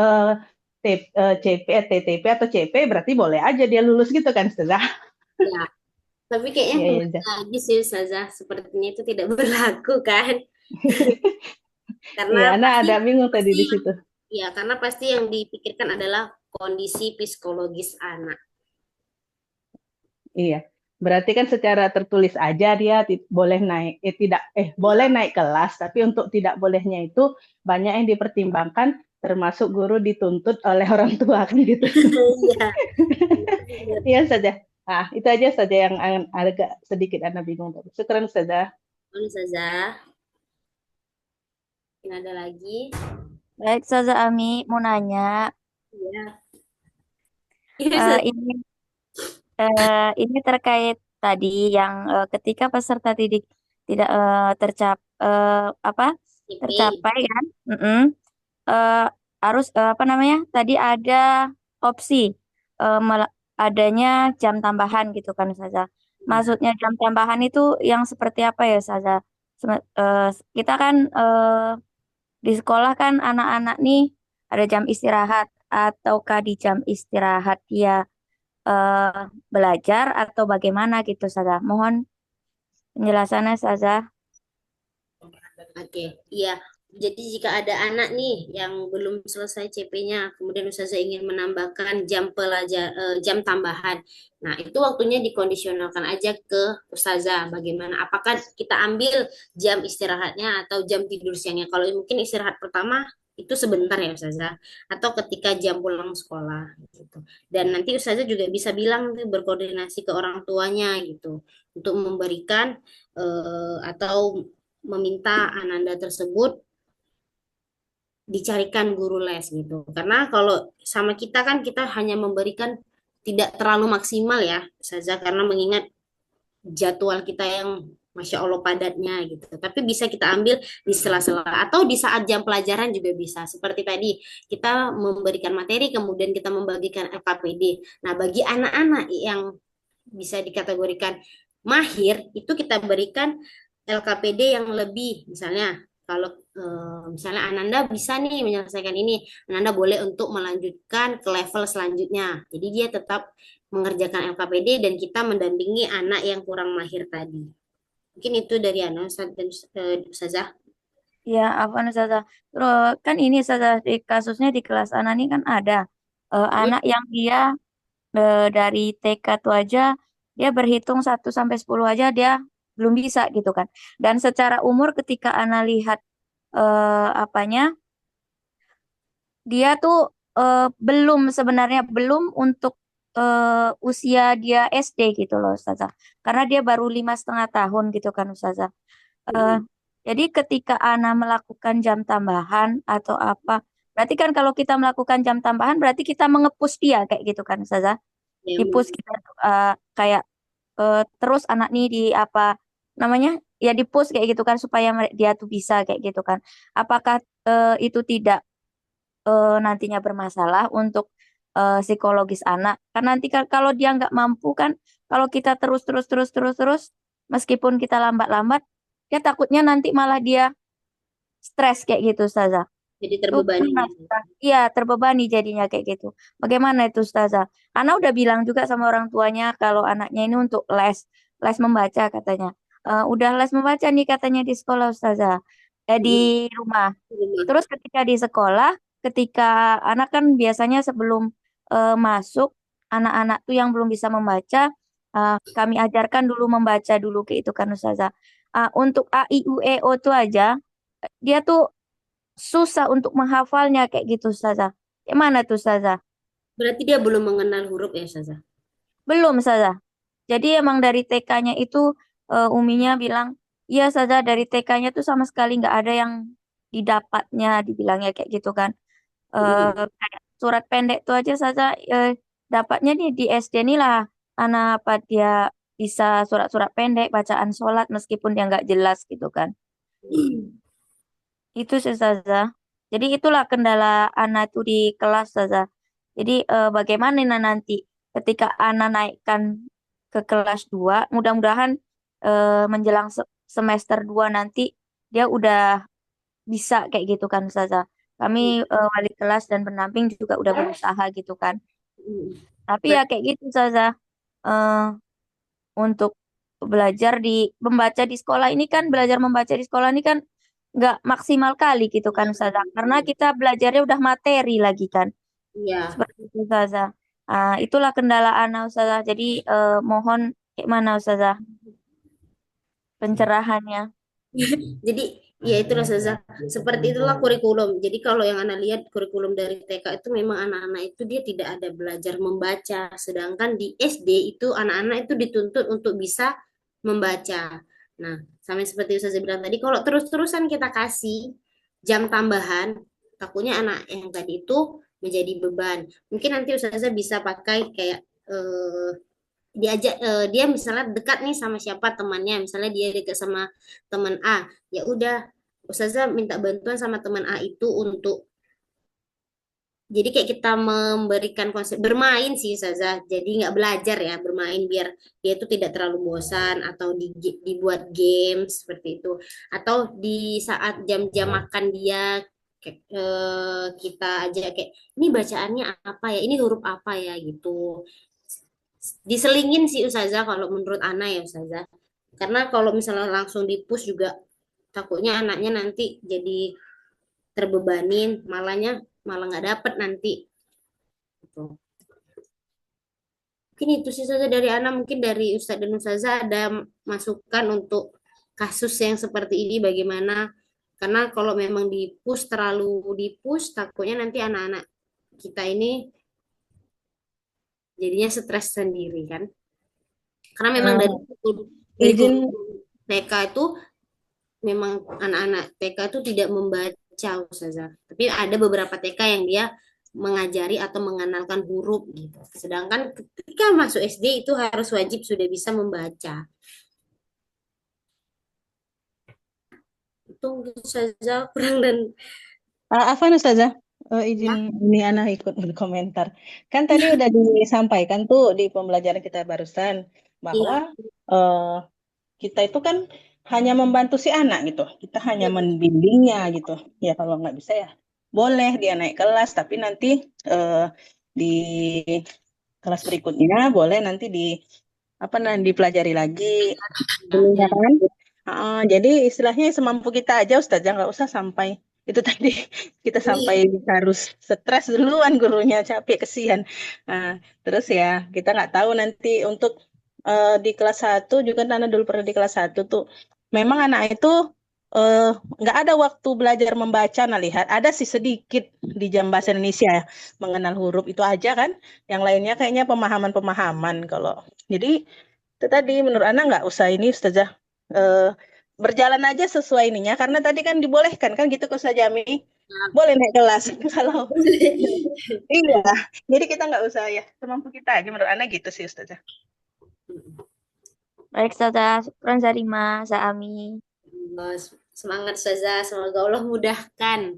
Speaker 2: CP, TTP atau CP berarti boleh aja dia lulus gitu kan Ustazah.
Speaker 1: Ya. Tapi kayaknya
Speaker 2: Iya,
Speaker 1: kembali lagi sih Ustazah, sepertinya itu tidak berlaku kan.
Speaker 2: Iya,
Speaker 1: Karena
Speaker 2: Ana ada bingung tadi di situ.
Speaker 1: ya, karena pasti yang dipikirkan adalah kondisi psikologis anak.
Speaker 2: Iya, berarti kan secara tertulis aja dia boleh naik, boleh naik kelas, tapi untuk tidak bolehnya itu banyak yang dipertimbangkan, termasuk guru dituntut oleh orang tua kan gitu.
Speaker 1: Iya.
Speaker 2: Iya saja. Nah, itu aja saja yang agak sedikit Ana bingung tadi. Syukran saja.
Speaker 1: Ustazah. Mungkin ada lagi?
Speaker 3: Baik, Ustazah Ami mau nanya.
Speaker 1: Iya.
Speaker 3: Ini terkait tadi yang ketika peserta didik tidak tercapai kan, harus apa namanya? Tadi ada opsi adanya jam tambahan gitu kan, Ustazah. Maksudnya jam tambahan itu yang seperti apa ya, Ustazah? Kita kan di sekolah kan anak-anak nih ada jam istirahat, ataukah di jam istirahat dia belajar atau bagaimana gitu, Ustazah. Mohon penjelasannya, Ustazah.
Speaker 1: Oke, iya. Jadi jika ada anak nih yang belum selesai CP-nya, kemudian Ustazah ingin menambahkan jam tambahan. Nah, itu waktunya dikondisionalkan aja ke Ustazah. Bagaimana? Apakah kita ambil jam istirahatnya atau jam tidur siangnya? Kalau mungkin istirahat pertama itu sebentar ya Ustazah, atau ketika jam pulang sekolah gitu. Dan nanti Ustazah juga bisa bilang tuh, berkoordinasi ke orang tuanya gitu untuk memberikan atau meminta Ananda tersebut dicarikan guru les gitu. Karena kalau sama kita kan kita hanya memberikan tidak terlalu maksimal ya Ustazah, karena mengingat jadwal kita yang Masya Allah padatnya gitu. Tapi bisa kita ambil di sela-sela atau di saat jam pelajaran juga bisa. Seperti tadi kita memberikan materi kemudian kita membagikan LKPD. Nah, bagi anak-anak yang bisa dikategorikan mahir itu kita berikan LKPD yang lebih. Misalnya kalau misalnya Ananda bisa nih menyelesaikan ini, Ananda boleh untuk melanjutkan ke level selanjutnya. Jadi dia tetap mengerjakan LKPD dan kita mendampingi anak yang kurang mahir tadi. Mungkin itu dari Ana dan Ustazah.
Speaker 3: Ya, apa Ustazah? Terus kan ini Ustazah di kasusnya di kelas anak ini kan ada anak yang dia dari TK tuh aja dia berhitung 1 sampai 10 aja dia belum bisa gitu kan. Dan secara umur ketika Ana lihat apanya dia tuh belum sebenarnya belum untuk usia dia SD gitu loh Ustazah. Karena dia baru 5,5 tahun gitu kan Ustazah. Eh, jadi ketika Ana melakukan jam tambahan atau apa, berarti kan kalau kita melakukan jam tambahan berarti kita mengepus dia kayak gitu kan Ustazah.
Speaker 1: Ya,
Speaker 3: Dipus kita kayak terus anak nih di apa namanya ya dipus kayak gitu kan supaya dia tuh bisa kayak gitu kan. Apakah itu tidak nantinya bermasalah untuk psikologis anak? Kan nanti kalau dia nggak mampu kan, kalau kita terus meskipun kita lambat-lambat, ya takutnya nanti malah dia stres kayak gitu Ustazah.
Speaker 1: jadi
Speaker 3: Tuh,
Speaker 1: terbebani.
Speaker 3: gimana, Ustazah? Iya, terbebani jadinya kayak gitu. Bagaimana itu Ustazah? Ana udah bilang juga sama orang tuanya kalau anaknya ini untuk les membaca katanya. Udah les membaca nih katanya di sekolah Ustazah. Di rumah. Terus ketika di sekolah, ketika anak kan biasanya sebelum masuk, anak-anak tuh yang belum bisa membaca, kami ajarkan dulu membaca dulu kayak itu kan Ustazah. Untuk A, I, U, E, O tuh aja, dia tuh susah untuk menghafalnya kayak gitu Ustazah. Kayak mana tuh Ustazah?
Speaker 1: Berarti dia belum mengenal huruf ya Ustazah?
Speaker 3: Belum Ustazah. Jadi emang dari TK-nya itu Uminya bilang, iya Ustazah dari TK-nya tuh sama sekali nggak ada yang didapatnya, dibilangnya kayak gitu kan. Kayak surat pendek tuh aja saja dapatnya nih di SD nih lah anak apa dia bisa surat-surat pendek bacaan sholat meskipun dia nggak jelas gitu kan itu sih Saza. Jadi itulah kendala anak itu di kelas Saza. Jadi bagaimana nanti ketika anak naikkan ke kelas 2 mudah-mudahan menjelang semester 2 nanti dia udah bisa kayak gitu kan Saza. Kami wali kelas dan pendamping juga udah berusaha gitu kan. Tapi ya kayak gitu Saza. Eh, untuk belajar di membaca di sekolah ini kan belajar membaca di sekolah ini kan nggak maksimal kali gitu kan Saza. Karena kita belajarnya udah materi lagi kan.
Speaker 1: Iya.
Speaker 3: Seperti itu Saza. Itulah kendala Ana Saza. Jadi mohon kayak mana Saza pencerahannya.
Speaker 1: Jadi ya itulah Ustazah. Seperti itulah kurikulum. Jadi kalau yang anak lihat kurikulum dari TK itu memang anak-anak itu dia tidak ada belajar membaca. Sedangkan di SD itu anak-anak itu dituntut untuk bisa membaca. Nah, sama seperti Ustazah bilang tadi, kalau terus-terusan kita kasih jam tambahan, takutnya anak yang tadi itu menjadi beban. Mungkin nanti Ustazah bisa pakai kayak diajak dia misalnya dekat nih sama siapa temannya, misalnya dia dekat sama teman A, ya udah Ustazah minta bantuan sama teman A itu untuk jadi kayak kita memberikan konsep bermain sih Ustazah, jadi nggak belajar ya, bermain biar dia itu tidak terlalu bosan atau dibuat games seperti itu, atau di saat jam-jam makan dia kayak, kita aja kayak ini bacaannya apa ya, ini huruf apa ya gitu, diselingin sih Ustazah kalau menurut Ana ya Ustazah. Karena kalau misalnya langsung di-push juga takutnya anaknya nanti jadi terbebanin, malah nggak dapet nanti. Gitu. Mungkin itu sih saja dari Ana, mungkin dari Ustadz dan Ustazah ada masukan untuk kasus yang seperti ini bagaimana Karena kalau memang terlalu di-push, takutnya nanti anak-anak kita ini jadinya stres sendiri kan. Karena memang
Speaker 2: Eh,
Speaker 1: dari
Speaker 2: izin
Speaker 1: TK itu memang anak-anak TK itu tidak membaca Ustazah. Tapi ada beberapa TK yang dia mengajari atau mengenalkan huruf gitu. Sedangkan ketika masuk SD itu harus wajib sudah bisa membaca. Itu Ustazah kurang dan
Speaker 2: Afan Ustazah, izin
Speaker 1: ya.
Speaker 2: ini Ana ikut berkomentar. Kan tadi udah disampaikan tuh di pembelajaran kita barusan bahwa
Speaker 1: Iya.
Speaker 2: eh, kita itu kan hanya membantu si anak gitu. Kita hanya membimbingnya gitu. Ya kalau nggak bisa ya boleh dia naik kelas, tapi nanti eh, di kelas berikutnya boleh nanti di apa dipelajari lagi.
Speaker 1: Ya.
Speaker 2: Ya kan? Jadi istilahnya semampu kita aja Ustazah, nggak usah sampai itu tadi kita sampai
Speaker 1: Iya.
Speaker 2: harus stres duluan gurunya capek kesian. Nah, terus ya kita nggak tahu nanti untuk di kelas 1 juga Nana dulu pernah di kelas 1 tuh memang anak itu eh, nggak ada waktu belajar membaca. Nah lihat ada sih sedikit di jam bahasa Indonesia ya, mengenal huruf itu aja kan, yang lainnya kayaknya pemahaman-pemahaman kalau jadi itu tadi menurut Ana nggak usah ini Ustazah, eh, berjalan aja sesuai ininya karena tadi kan dibolehkan kan gitu ke Ustazah Jami boleh naik kelas kalau iya jadi kita nggak usah ya semampu kita aja menurut Ana gitu sih Ustazah.
Speaker 3: Baik, Ustazah. Syukran Zarima, Zaami.
Speaker 1: Semangat Ustazah, semoga Allah mudahkan.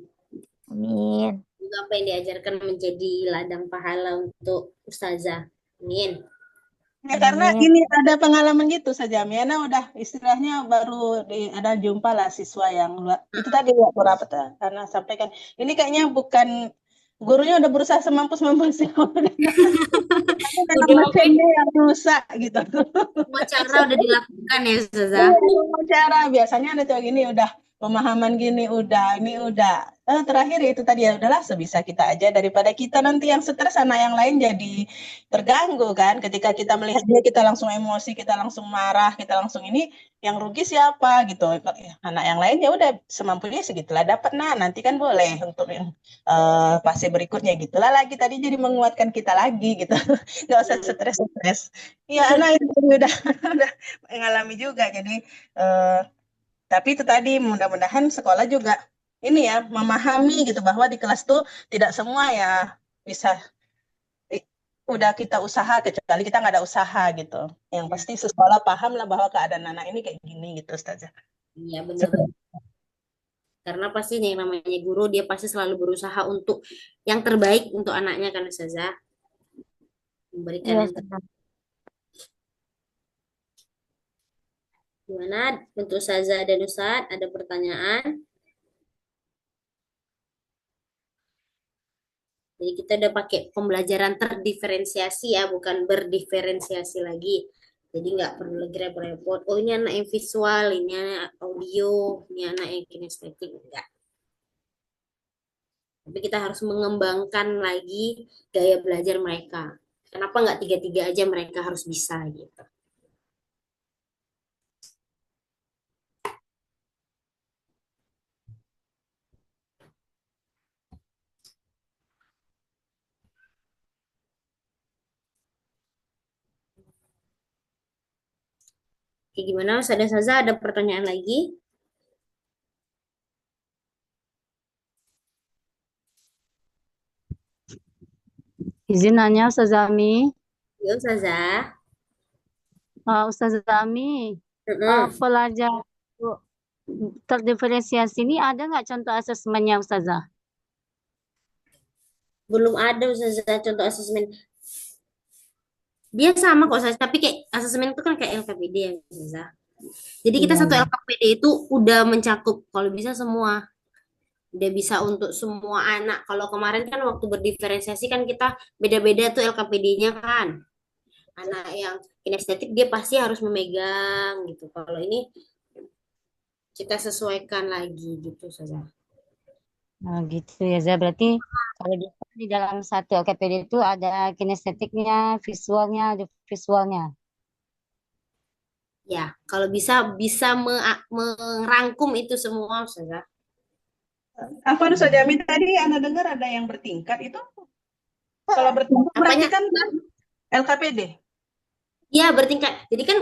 Speaker 3: Amin.
Speaker 1: Semoga apa yang diajarkan menjadi ladang pahala untuk Ustazah. Amin.
Speaker 2: Ya karena
Speaker 3: Amin.
Speaker 2: ini ada pengalaman gitu saja Miana udah istilahnya baru ada jumpa lah siswa yang itu tadi ya berapa karena sampaikan ini kayaknya bukan gurunya udah berusaha semampu-sih tapi memang
Speaker 1: Udah
Speaker 2: mesinnya yang rusak gitu.
Speaker 1: semua cara udah dilakukan ya Ustazah.
Speaker 2: Iya, cara biasanya ada cowok gini udah pemahaman gini udah ini udah terakhir ya itu tadi ya udahlah sebisa kita aja daripada kita nanti yang stres anak yang lain jadi terganggu kan ketika kita melihatnya kita langsung emosi kita langsung marah kita langsung ini yang rugi siapa gitu anak yang lain ya udah semampunya segitulah dapat nah nanti kan boleh untuk yang fase berikutnya gitulah lagi tadi jadi menguatkan kita lagi gitu nggak usah stres-stres ya anak itu udah udah mengalami juga jadi eh, tapi itu tadi mudah-mudahan sekolah juga ini ya memahami gitu bahwa di kelas tuh tidak semua ya bisa eh, udah kita usaha kecuali kita nggak ada usaha gitu. Yang pasti sekolah paham lah bahwa keadaan anak ini kayak gini gitu Ustazah.
Speaker 1: Iya benar-benar. Karena pasti yang namanya guru dia pasti selalu berusaha untuk yang terbaik untuk anaknya kan Ustazah. Memberikan
Speaker 3: Iya,
Speaker 1: yang
Speaker 3: Ustazah.
Speaker 1: gimana untuk Ustazah dan Ustaz ada pertanyaan? Jadi kita udah pakai pembelajaran terdiferensiasi ya, bukan berdiferensiasi lagi. Jadi nggak perlu lagi repot-repot. Oh ini anak yang visual, ini anak audio, ini anak yang kinestetik. Enggak. Tapi kita harus mengembangkan lagi gaya belajar mereka. Kenapa nggak tiga-tiga aja mereka harus bisa gitu. Oke, gimana Ustazah Saza ada pertanyaan lagi?
Speaker 4: Izin nanya Ustazah Ami.
Speaker 1: Yuk Ustazah.
Speaker 4: Ustazah Ami,
Speaker 1: Mm-mm.
Speaker 4: pelajar terdiferensiasi ini ada nggak contoh asesmennya Ustazah?
Speaker 1: Belum ada Ustazah contoh asesmen. Dia sama kok Ustazah, tapi kayak asesmen itu kan kayak LKPD ya Ustazah. Jadi kita
Speaker 2: Iya,
Speaker 1: satu
Speaker 2: iya.
Speaker 1: LKPD itu udah mencakup kalau bisa semua. Udah bisa untuk semua anak. Kalau kemarin kan waktu berdiferensiasi kan kita beda-beda tuh LKPD-nya kan. Anak yang kinestetik dia pasti harus memegang gitu. Kalau ini kita sesuaikan lagi gitu saja.
Speaker 4: Nah, gitu ya, Zah. Berarti kalau di dalam satu LKPD itu ada kinestetiknya, visualnya, ada visualnya.
Speaker 1: Ya, kalau bisa bisa merangkum itu semua saja.
Speaker 2: Apa saja tadi Anda dengar ada yang bertingkat itu? Kalau bertingkat berarti
Speaker 1: Apanya?
Speaker 2: kan LKPD.
Speaker 1: Ya, bertingkat. Jadi kan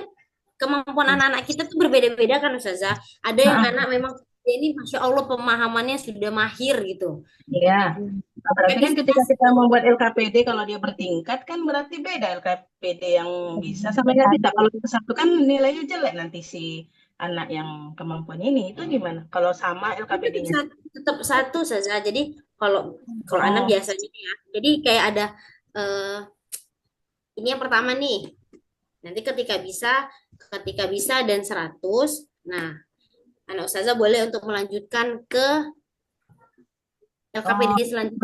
Speaker 1: kemampuan anak-anak kita tuh berbeda-beda kan Ustazah. Ada yang anak memang dia ini Masya Allah pemahamannya sudah mahir gitu.
Speaker 2: Iya. Nah, berarti kan
Speaker 1: Kayak
Speaker 2: ketika
Speaker 1: bisa
Speaker 2: kita membuat LKPD, kalau dia bertingkat kan berarti beda LKPD yang bisa sama yang tidak. Kalau kita satu kan nilainya jelek nanti si anak yang kemampuan ini. Itu gimana? Kalau sama LKPD-nya?
Speaker 1: tetap satu saja. Jadi kalau kalau anak
Speaker 2: Oh,
Speaker 1: biasanya ya. Jadi kayak ada eh, ini yang pertama nih. Nanti ketika bisa dan 100. Nah, anak ustazah boleh untuk melanjutkan ke
Speaker 2: oh,
Speaker 1: LKPD selanjutnya.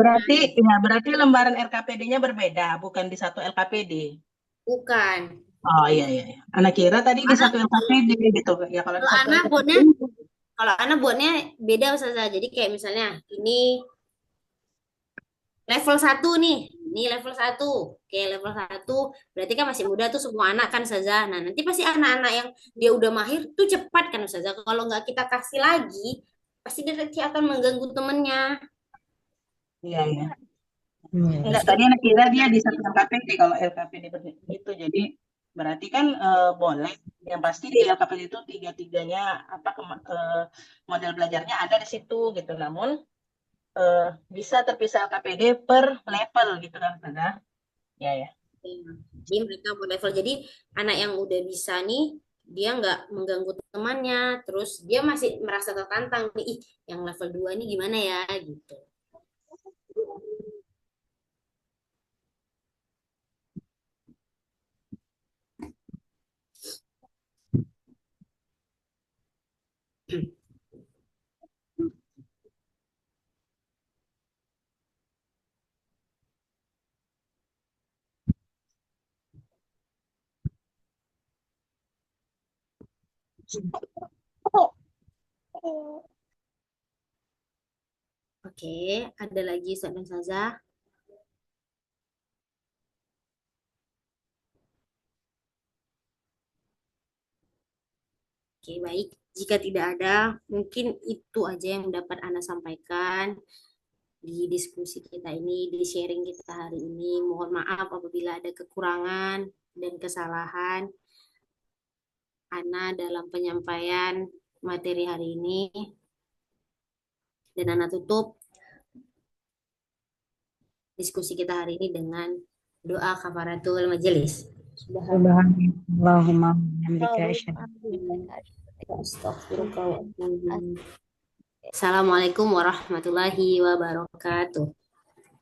Speaker 2: berarti lembaran LKPD-nya berbeda, bukan di satu LKPD.
Speaker 1: Bukan.
Speaker 2: Oh iya iya. Iya. Anak kira tadi di
Speaker 1: Anak
Speaker 2: satu LKPD gitu. Ya kalau di
Speaker 1: kalau
Speaker 2: satu
Speaker 1: anak
Speaker 2: LKPD.
Speaker 1: buatnya kalau anak buatnya beda ustazah. Jadi kayak misalnya ini level 1 nih. Ini level 1. Oke, level 1 berarti kan masih muda tuh semua anak kan ustazah. Nah, nanti pasti anak-anak yang dia udah mahir tuh cepat kan ustazah. Kalau nggak kita kasih lagi, pasti dia akan mengganggu temennya.
Speaker 2: Iya iya. Enggak,
Speaker 1: Justru
Speaker 2: tadi anak kira dia di satu LKPD. Kalau LKPD itu jadi berarti kan boleh. Yang pasti di LKPD itu tiga-tiganya model belajarnya ada di situ gitu. Namun bisa terpisah LKPD per level gitu kan, Pada? Ya ya.
Speaker 1: Jadi mereka level. Jadi anak yang udah bisa nih, dia nggak mengganggu temannya, terus dia masih merasa tertantang nih, ih, yang level 2 ini gimana ya gitu. Oke, ada lagi Ustaz dan Ustazah? Oke, baik. Jika tidak ada, mungkin itu aja yang dapat Anda sampaikan di diskusi kita ini, di sharing kita hari ini. Mohon maaf apabila ada kekurangan dan kesalahan Ana dalam penyampaian materi hari ini. Dan Ana tutup diskusi kita hari ini dengan doa kafaratul majelis.
Speaker 4: Subhanallahumma wa bihamdika asyhadu
Speaker 1: Assalamualaikum warahmatullahi wabarakatuh.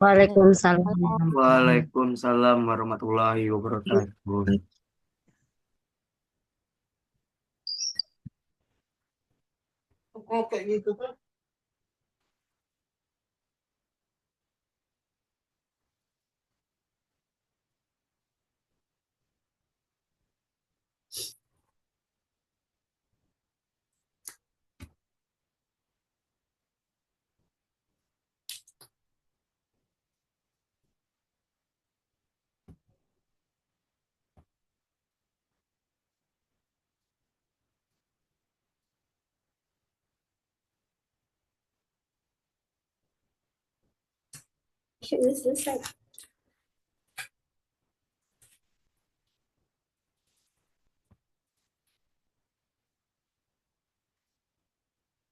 Speaker 4: Waalaikumsalam.
Speaker 5: Waalaikumsalam warahmatullahi wabarakatuh.
Speaker 2: Oh, kayak gitu, Pak.
Speaker 1: Sudah selesai.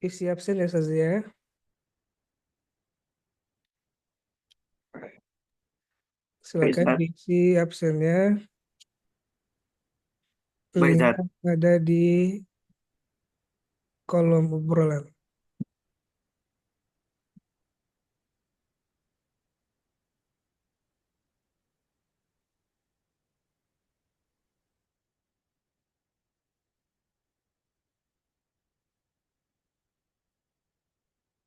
Speaker 7: Isi absen ya Ustaz ya. Silakan
Speaker 5: Baik,
Speaker 7: diisi absennya.
Speaker 5: Baik,
Speaker 7: Link ada di kolom obrolan.